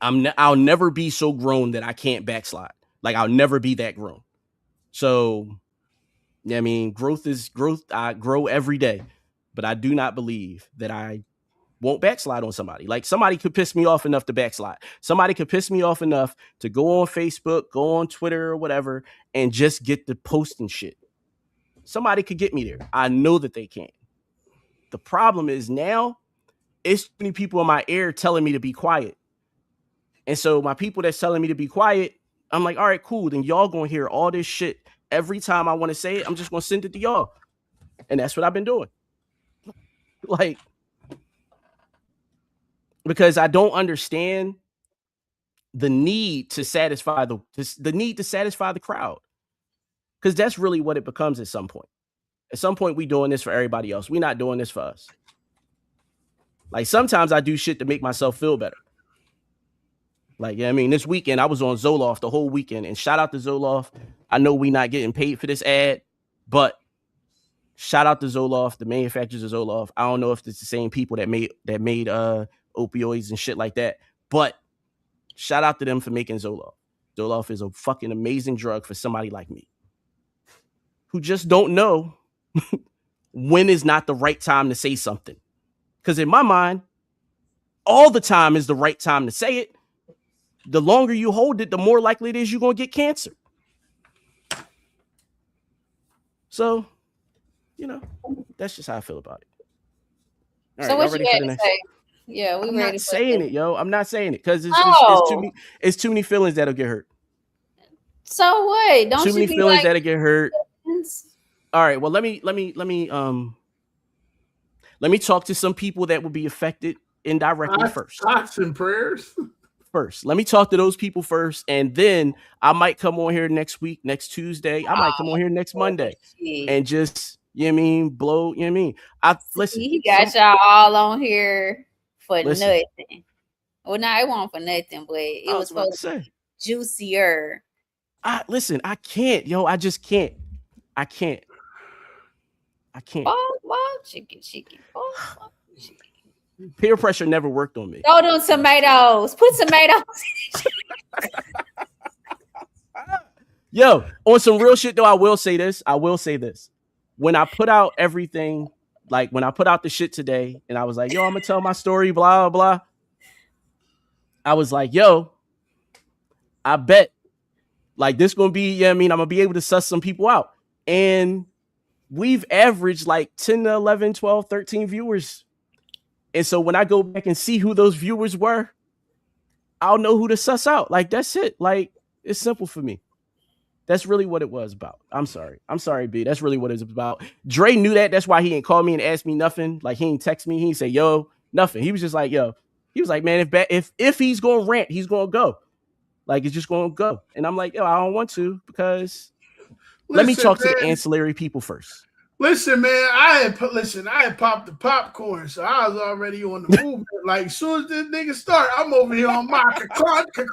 I'll never be so grown that I can't backslide. Like I'll never be that grown. So, I mean, growth is growth. I grow every day, but I do not believe that I won't backslide on somebody. Like somebody could piss me off enough to backslide. Somebody could piss me off enough to go on Facebook, go on Twitter or whatever, and just get the posting shit. Somebody could get me there. I know that they can. The problem is now it's too many people in my ear telling me to be quiet. And so my people that's telling me to be quiet, I'm like, all right, cool. Then y'all gonna hear all this shit every time I want to say it. I'm just gonna send it to y'all. And that's what I've been doing. Like, because I don't understand the need to satisfy the crowd. Because that's really what it becomes at some point. At some point, we doing this for everybody else. We're not doing this for us. Like, sometimes I do shit to make myself feel better. Like, I mean, this weekend I was on Zoloft the whole weekend, and shout out to Zoloft. I know we not getting paid for this ad, but shout out to Zoloft, the manufacturers of Zoloft. I don't know if it's the same people that made opioids and shit like that, but shout out to them for making Zoloft. Zoloft is a fucking amazing drug for somebody like me who just don't know when is not the right time to say something. Because in my mind, all the time is the right time to say it. The longer you hold it, the more likely it is you're going to get cancer. So, you know, that's just how I feel about it. All so right, what you got to say? Yeah, we I'm ready not saying it, yo. I'm not saying it because it's too many feelings that'll get hurt. So what? Don't too many feelings that'll get hurt. All right. Well, let me talk to some people that will be affected indirectly first. Thoughts and prayers. First, let me talk to those people first, and then I might come on here next week, next Tuesday. I might come on here next Monday, and just blow. Listen. He got y'all all on here for nothing. Well, no, it wasn't for nothing, but it was supposed to be juicier. Listen, I can't, yo. I just can't. I can't. Chicken. Peer pressure never worked on me. Throw them tomatoes. Put tomatoes. Yo, on some real shit though, I will say this. When I put out everything, like when I put out the shit today, and I was like, yo, I'm gonna tell my story, blah, blah, blah. I was like, yo, I bet like this gonna be, I'm gonna be able to suss some people out. And we've averaged like 10 to 11, 12, 13 viewers. And so when I go back and see who those viewers were, I'll know who to suss out. Like, that's it. Like, it's simple for me. That's really what it was about. I'm sorry, B. That's really what it's about. Dre knew that. That's why he ain't call me and ask me nothing. Like, he ain't text me. He ain't say, yo, nothing. He was just like, yo. He was like, man, if he's going to rant, he's going to go. Like, it's just going to go. And I'm like, yo, I don't want to because let me talk to the ancillary people first. Listen, man, I had popped the popcorn, so I was already on the movement. Like, as soon as this nigga start, I'm over here on my crunch.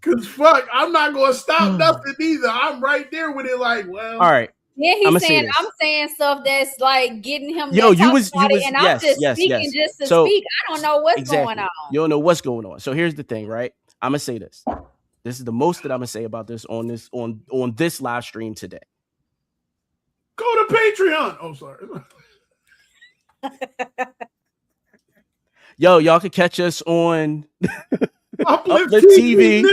Cause fuck, I'm not gonna stop nothing either. I'm right there with it. Like, well, all right. Yeah, I'm saying stuff that's like getting him. Yo, you was, and I'm just speaking just to speak. I don't know what's going on. You don't know what's going on. So here's the thing, right? I'm gonna say this. This is the most that I'm gonna say about this on this live stream today. Go to Patreon. Oh, sorry. Yo, y'all can catch us on Uplift TV.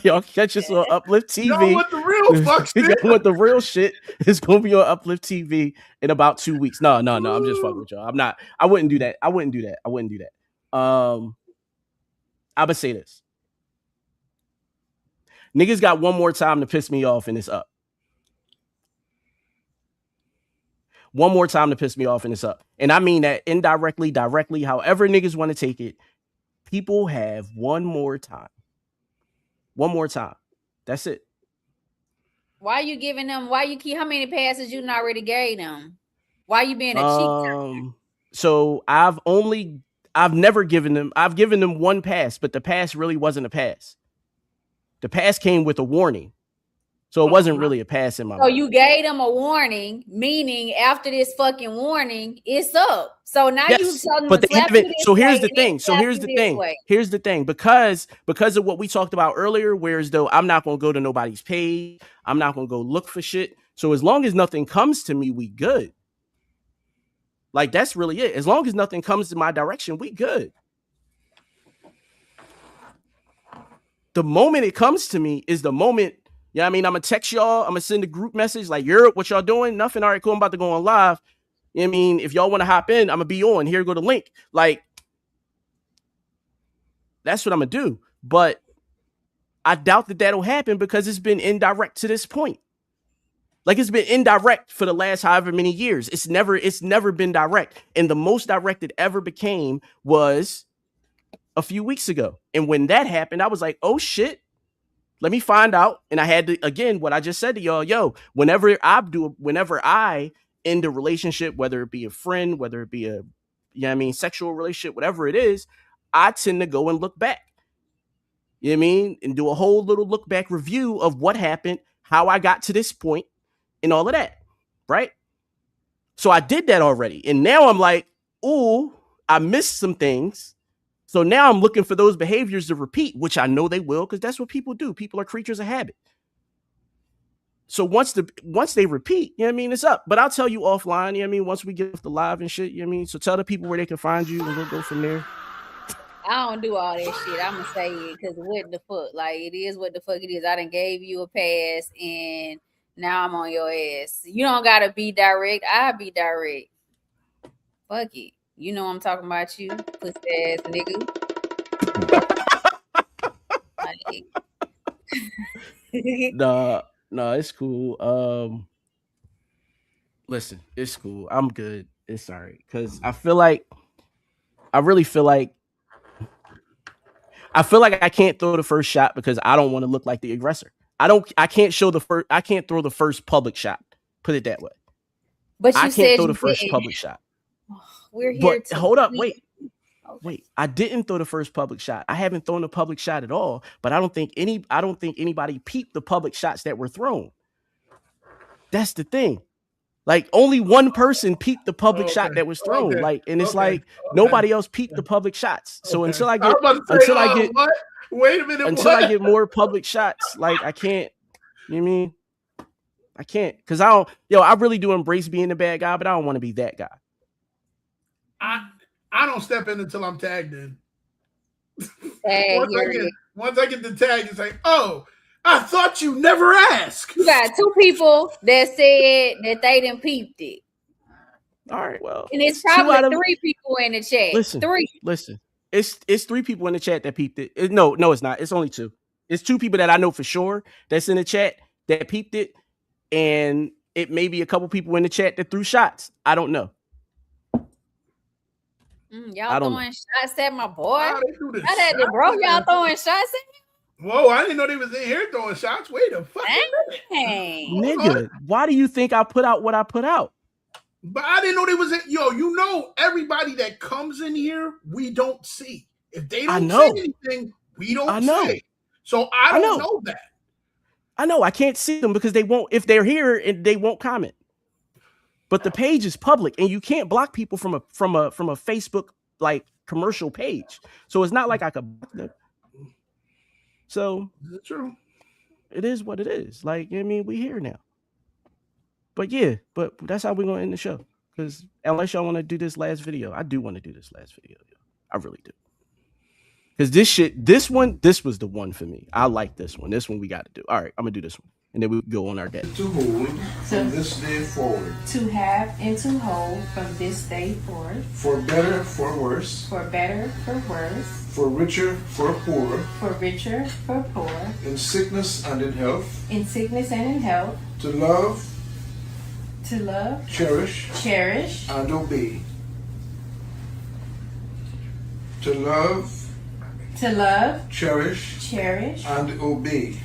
Y'all can catch us on Uplift TV. Y'all want the real fuck shit? Y'all want the real shit? It's gonna be on Uplift TV in about 2 weeks. No. I'm just fucking with y'all. I'm not. I wouldn't do that. I'm gonna say this. Niggas got one more time to piss me off and it's up. One more time to piss me off and it's up. And I mean that indirectly, directly, however niggas want to take it. People have one more time. One more time. That's it. Why are you giving them? How many passes you already gave them? Why are you being a cheat? So I've given them one pass, but the pass really wasn't a pass. The pass came with a warning. So it wasn't really a pass in my mind. So you gave them a warning, meaning after this fucking warning, it's up. So now you tell them but they haven't. So here's the thing. Here's the thing. Because of what we talked about earlier, whereas though I'm not gonna go to nobody's page, I'm not gonna go look for shit. So as long as nothing comes to me, we good. Like that's really it. As long as nothing comes to my direction, we good. The moment it comes to me is the moment. Yeah, I'm gonna text y'all. I'm gonna send a group message like, "Europe, what y'all doing? Nothing. All right, cool. I'm about to go on live. If y'all want to hop in, I'm gonna be on. Here go the link. Like, that's what I'm gonna do. But I doubt that that'll happen because it's been indirect to this point. Like, it's been indirect for the last however many years. It's never been direct. And the most direct it ever became was a few weeks ago. And when that happened, I was like, oh shit, let me find out. And I had to, again, what I just said to y'all, whenever I end a relationship, whether it be a friend, whether it be a, sexual relationship, whatever it is, I tend to go and look back. You know what I mean? And do a whole little look back review of what happened, how I got to this point, and all of that. Right? So I did that already. And now I'm like, ooh, I missed some things. So now I'm looking for those behaviors to repeat, which I know they will, because that's what people do. People are creatures of habit. So once they repeat, it's up. But I'll tell you offline, once we get off the live and shit, So tell the people where they can find you, and we'll go from there. I don't do all that shit. I'm gonna say it because what the fuck? Like, it is what the fuck it is. I done gave you a pass, and now I'm on your ass. You don't gotta be direct. I'll be direct. Fuck it. You know I'm talking about you, pussy ass nigga. No, it's cool. Listen, it's cool. I'm good. It's all right. Because I really feel like I can't throw the first shot because I don't want to look like the aggressor. I can't throw the first public shot. Put it that way. But I can't throw the first public shot. We're here to hold up, wait. I didn't throw the first public shot. I haven't thrown a public shot at all, but I don't think anybody peeped the public shots that were thrown. That's the thing. Like, only one person peeped the public shot that was thrown. Like, and it's nobody else peeped the public shots. So until I get wait a minute, until I get more public shots, like, I can't, I can't, because I really do embrace being the bad guy, but I don't want to be that guy. I don't step in until I'm tagged in. Once I get the tag, it's like, oh, I thought you never asked. You got 2 people that said that they didn't peeped it. All right, well, and it's probably 3 people in the chat. Listen. It's 3 people in the chat that peeped it. No, it's not. It's only 2. It's 2 people that I know for sure that's in the chat that peeped it, and it may be a couple people in the chat that threw shots. I don't know. Y'all throwing shots at my boy? Y'all throwing shots at him? Whoa, I didn't know they was in here throwing shots. Wait a fucking minute. Nigga, why do you think I put out what I put out? But I didn't know they was in. Everybody that comes in here, we don't see. If they don't say anything, we don't say. So I don't know that. I know. I can't see them because they won't. If they're here, and they won't comment. But the page is public, and you can't block people from a Facebook like commercial page. So it's not like I could block them. So it's true. It is what it is. Like, we here now. But that's how we're gonna end the show. Because unless y'all want to do this last video, I do want to do this last video. I really do. Because this was the one for me. I like this one. This one we got to do. All right, I'm gonna do this one. And then we go on our day. To hold from this day forward. To have and to hold from this day forward. For better, for worse. For better, for worse. For richer, for poorer. For richer, for poor. In sickness and in health. In sickness and in health. To love. To love. Cherish. Cherish. And obey. To love. To love. Cherish. Cherish. And obey.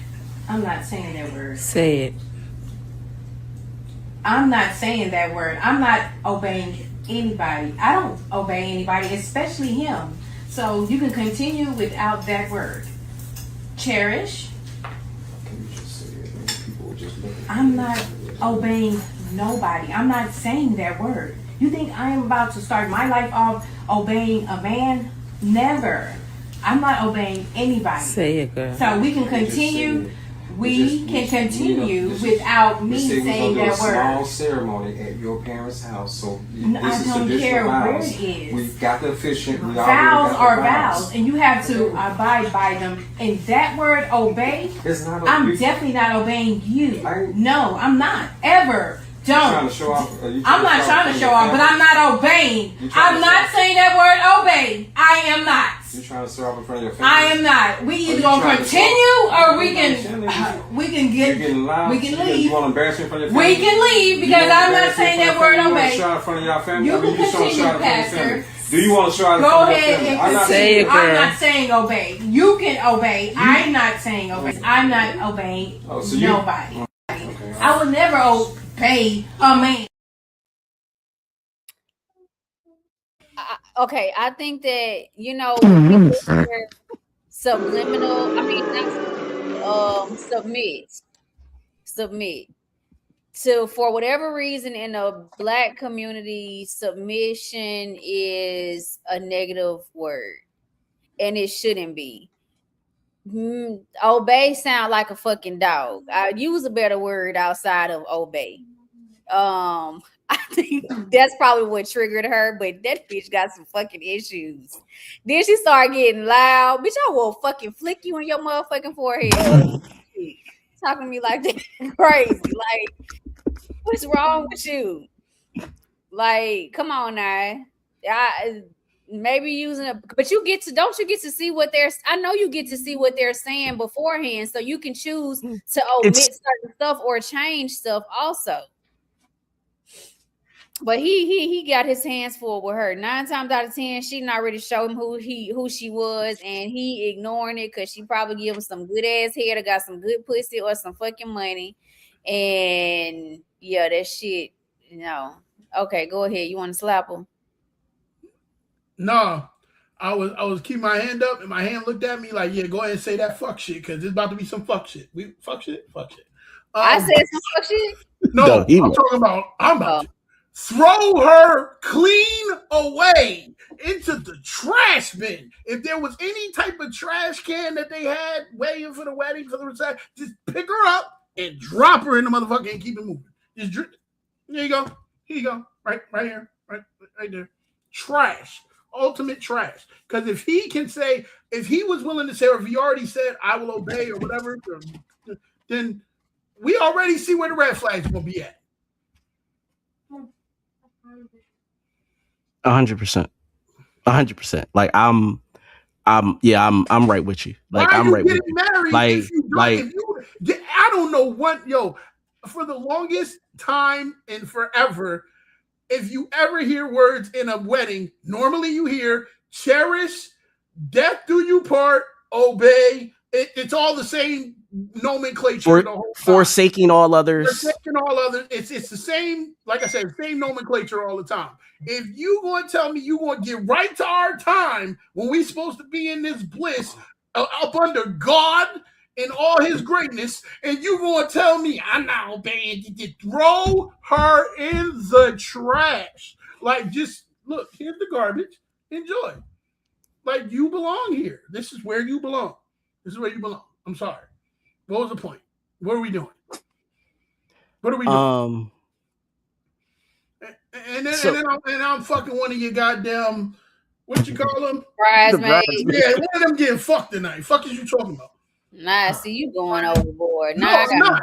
I'm not saying that word. Say it. I'm not saying that word. I'm not obeying anybody. I don't obey anybody, especially him. So you can continue without that word. Cherish. Can you just say it? People just look at I'm not obeying nobody. I'm not saying that word. You think I am about to start my life off obeying a man? Never. I'm not obeying anybody. Say it, girl. So we can continue. We can continue without me saying that word. Small ceremony at your parents' house. So I don't care where it is. We've got the officiant. Vows are vows, and you have to abide by them. And that word "obey," I'm definitely not obeying you. No, I'm not ever. Don't. I'm not trying to show off, but I'm not obeying. I'm not saying that word "obey." I am not. You're trying to show off in front of your family. I am not. We either gonna continue or we can. We can You're getting loud. We can You leave. want to embarrass me in front of your family? We can leave because I'm not saying that word You want obey. to shout in front of your family? You can just want to continue, shout in front of your Pastor. family. Do you want to shout in Go front of your ahead family? and I'm not continue. saying I'm not saying obey. You can obey. I'm not saying obey. I'm not obeying nobody. Okay. I would never obey a man. Okay, I think that when people hear subliminal, I mean not submit to, for whatever reason in the Black community, submission is a negative word, and it shouldn't be. Obey sound like a fucking dog. I use a better word outside of obey. I think that's probably what triggered her, but that bitch got some fucking issues. Then she started getting loud. Bitch, I will fucking flick you in your motherfucking forehead. Talking to me like that. Crazy. Like, what's wrong with you? Like, come on now. Maybe using but don't you get to see what I know you get to see what they're saying beforehand, so you can choose to omit certain stuff or change stuff also. But he got his hands full with her. 9 times out of 10, she not already showed him who she was, and he ignoring it because she probably give him some good ass head or got some good pussy or some fucking money. And yeah, that shit. No. Okay, go ahead. You want to slap him? No. I was keeping my hand up, and my hand looked at me like, yeah, go ahead and say that fuck shit, because it's about to be some fuck shit. Fuck shit. I said some fuck shit? No, I'm talking about, I'm about to throw her clean away into the trash bin. If there was any type of trash can that they had waiting for the wedding, for the reception, just pick her up and drop her in the motherfucker and keep it moving. Just drip. There you go. Here you go. Right here. Right there. Trash. Ultimate trash. Because if he was willing to say, or if he already said, I will obey or whatever, then we already see where the red flags will be at. 100%. 100%. Like I'm right with you. Like why I'm right with you. Married I don't know what, for the longest time and forever, if you ever hear words in a wedding, normally you hear cherish, death do you part, obey. It's all the same nomenclature. The whole time. Forsaking all others. Forsaking all others. It's the same, like I said, same nomenclature all the time. If you going to tell me you going to get right to our time when we supposed to be in this bliss up under God and all his greatness, and you going to tell me I'm not obeying, you throw her in the trash. Like, just look, here's the garbage. Enjoy. Like, you belong here. This is where you belong. I'm sorry. What was the point? What are we doing? And then I'm fucking one of your goddamn, what you call them? Bridesmaids. Yeah, one of them getting fucked tonight. Fuck is you talking about? Nah, see you going overboard. No, I'm not.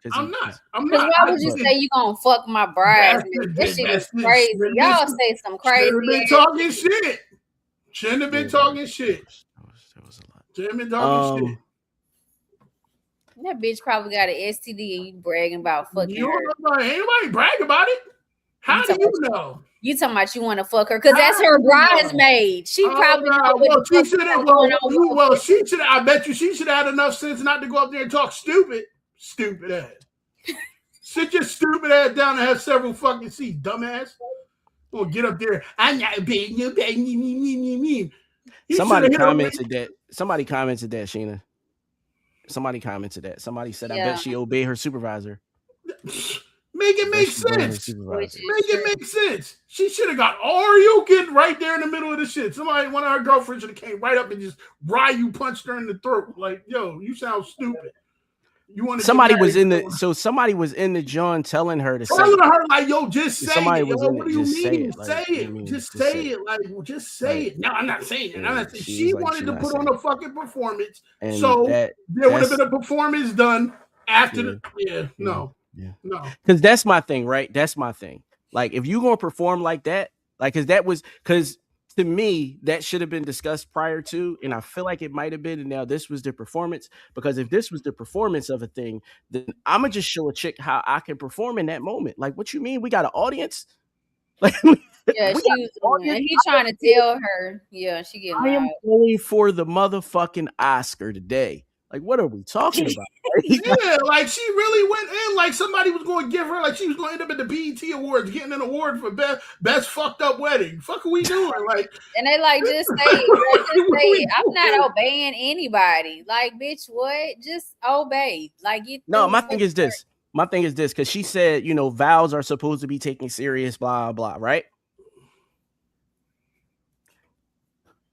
Because why would you say you gonna fuck my bridesmaid? This shit is crazy. Y'all say some crazy. Shouldn't have been talking shit. Shouldn't have been talking shit. That bitch probably got an STD and you bragging about fucking her. Ain't nobody brag about it. How do you know? You talking about you want to fuck her because that's her bridesmaid. She probably I bet you she should have had enough sense not to go up there and talk stupid ass. Sit your stupid ass down and have several fucking seats, dumbass. We'll get up there. I'm not being you. Somebody commented that, Sheena. Somebody commented that. Somebody said, I bet she obeyed her supervisor. Make it make sense. Make sense. She should have got Ariel right there in the middle of the shit. One of her girlfriends should have came right up and just punched her in the throat. Like, yo, you sound stupid. Somebody was in the John telling her to say her like, yo, just say somebody it. Was yo, in what it. do you Just mean? say it. Like, say it. Just say it. Like, well, just say it. No, I'm not saying it. I'm not saying. She wanted to put on a fucking performance, and so there would have been a performance done after no. Because that's my thing, right? That's my thing. Like, if you gonna perform like that, like, because to me, that should have been discussed prior to, and I feel like it might have been, and now this was the performance, because if this was the performance of a thing, then I'm gonna just show a chick how I can perform in that moment. Like, what you mean? We got an audience? Like, Yeah, we she got was, an audience? and he trying to tell her, yeah, she getting I am loud. going for the motherfucking Oscar today. Like, what are we talking about? Yeah, like she really went in like somebody was going to give her, like she was going to end up at the BET Awards getting an award for best fucked up wedding. Fuck are we doing? Like, and they like, just say it, bro. Just say it. I'm not obeying anybody. Like, bitch, what? Just obey. Like, you. No, my thing is this. My thing is this, because she said, vows are supposed to be taken serious, blah, blah, right?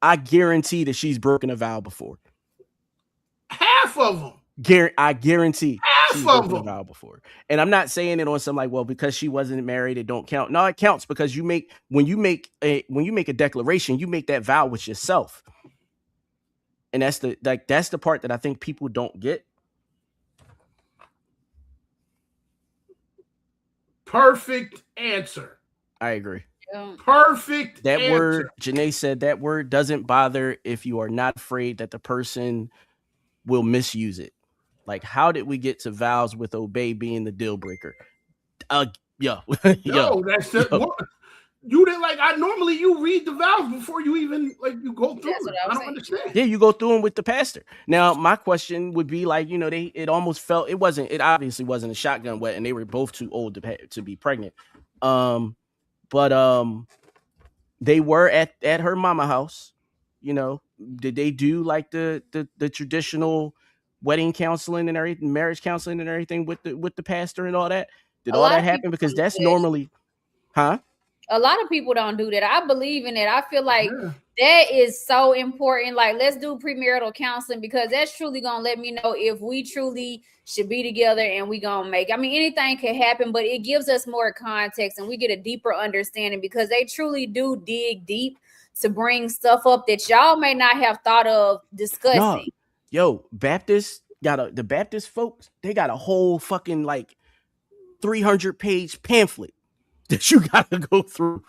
I guarantee that she's broken a vow before. Half of them. I guarantee she's broken a vow before. And I'm not saying it on some like, well, because she wasn't married, it don't count. No, it counts, because when you make a declaration, you make that vow with yourself. And that's the part that I think people don't get. Perfect answer. I agree. Perfect that answer. Word, Janae said, that word doesn't bother if you are not afraid that the person will misuse it. Like, how did we get to vows with obey being the deal breaker? Yo, that's it. You didn't like. Normally you read the vows before you even you go through it. I don't understand. Yeah, you go through them with the pastor. Now, my question would be like, it almost felt it obviously wasn't a shotgun wedding. They were both too old to be pregnant. But they were at her mama house. Did they do like the traditional wedding counseling and everything, marriage counseling and everything with the pastor and all that? Did all that happen? Because that's normally, huh? A lot of people don't do that. I believe in it. I feel like that is so important. Like, let's do premarital counseling, because that's truly gonna let me know if we truly should be together and we gonna make. I mean, anything could happen, but it gives us more context and we get a deeper understanding, because they truly do dig deep to bring stuff up that y'all may not have thought of discussing. No. Yo, the Baptist folks, they got a whole fucking 300-page pamphlet that you gotta go through.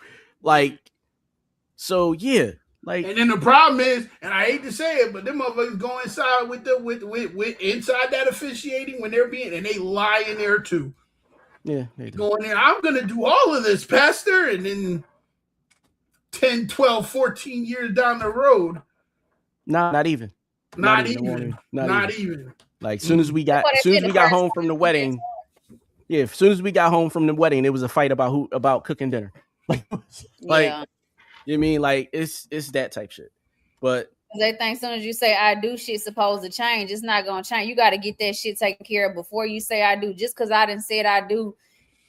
So yeah. And then the problem is, and I hate to say it, but them motherfuckers go inside with inside that officiating when they're and they lie in there too. Yeah, they do. Going there, I'm gonna do all of this, Pastor, and then 10, 12, 14 years down the road. Not even. Not even. Like, soon as we got home from the wedding. Yeah, as soon as we got home from the wedding, it was a fight about cooking dinner. You mean, it's that type shit. But they think as soon as you say I do, shit's supposed to change. It's not gonna change. You got to get that shit taken care of before you say I do. Just because I didn't say it I do,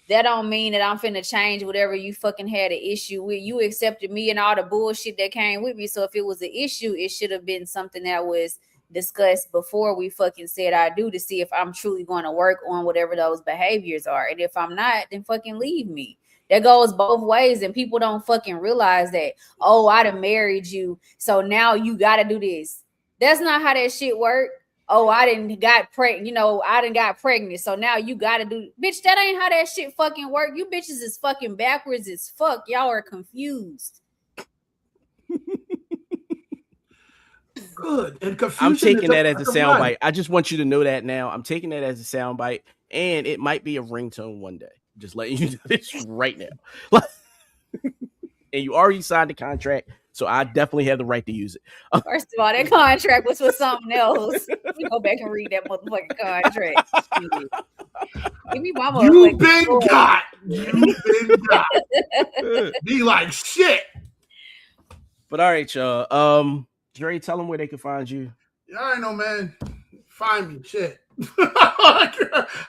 that don't mean that I'm finna change whatever you fucking had an issue with. You accepted me and all the bullshit that came with me. So if it was an issue, it should have been something that was discussed before we fucking said I do, to see if I'm truly going to work on whatever those behaviors are. And if I'm not, then fucking leave me. That goes both ways, and people don't fucking realize that. Oh, I done married you, so now you got to do this. That's not how that shit work. Oh, I didn't got pregnant. I didn't got pregnant, so now you got to do. Bitch, that ain't how that shit fucking work. You bitches is fucking backwards as fuck. Y'all are confused. Good. And confusion. I'm taking that as a soundbite. I just want you to know that now. I'm taking that as a soundbite, and it might be a ringtone one day. Just letting you know this right now. And you already signed the contract, so I definitely have the right to use it. First of all, that contract was for something else. You go back and read that motherfucking contract. Give me my motherfucking You've been got. You've been got. Be like shit. But all right, y'all. Dre, tell them where they can find you. Yeah, I know, man. Find me, shit. I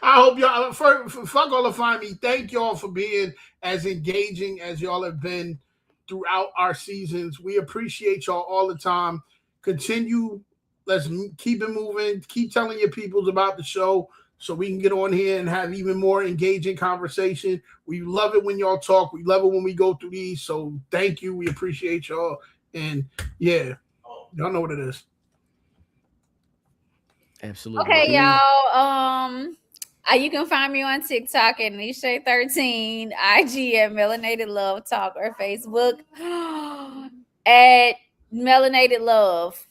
hope y'all fuck all to find me. Thank y'all for being as engaging as y'all have been throughout our seasons. We appreciate y'all all the time. Continue. Let's keep it moving. Keep telling your peoples about the show so we can get on here and have even more engaging conversation. We love it when y'all talk. We love it when we go through these. So thank you. We appreciate y'all. And yeah, y'all know what it is. Absolutely. Okay, y'all. You can find me on TikTok at Nisha13, IG at Melanated Love Talk, or Facebook At Melanated Love.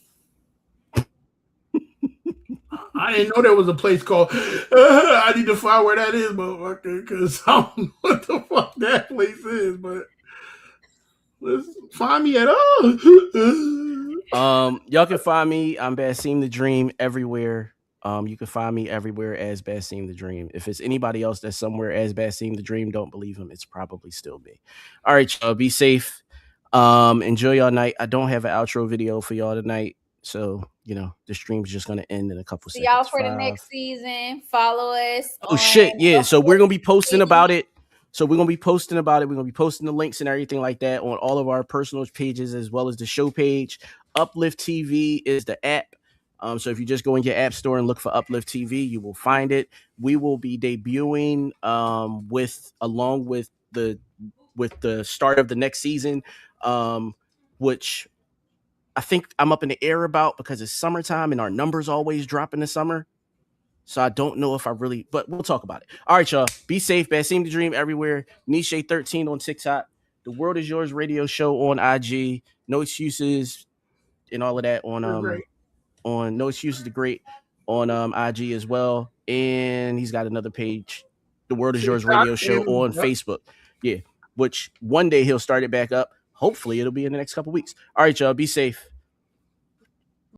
I didn't know there was a place called. I need to find where that is, motherfucker, because I don't know what the fuck that place is. But let's find me at all. Y'all can find me. I'm Basim the Dream everywhere. You can find me everywhere as Basim the Dream. If it's anybody else that's somewhere as Basim the Dream, don't believe him. It's probably still me. All right, y'all. Be safe. Enjoy y'all night. I don't have an outro video for y'all tonight. So, the stream's just going to end in a couple See seconds. y'all for the next season. Follow us. Oh, shit. Yeah. So we're going to be posting about it. We're going to be posting the links and everything like that on all of our personal pages as well as the show page. UpliftTV is the app. So if you just go in your app store and look for UpliftTV, you will find it. We will be debuting along with the start of the next season, which I think I'm up in the air about because it's summertime and our numbers always drop in the summer. So I don't know if but we'll talk about it. All right, y'all. Be safe. Basim the Dream everywhere. Niche 13 on TikTok. The World Is Yours radio show on IG. No Excuses and all of that on No Excuses the Great on IG as well. And he's got another page, The World Is Yours radio show on Facebook. Yeah, which one day he'll start it back up. Hopefully it'll be in the next couple weeks. All right, y'all. Be safe.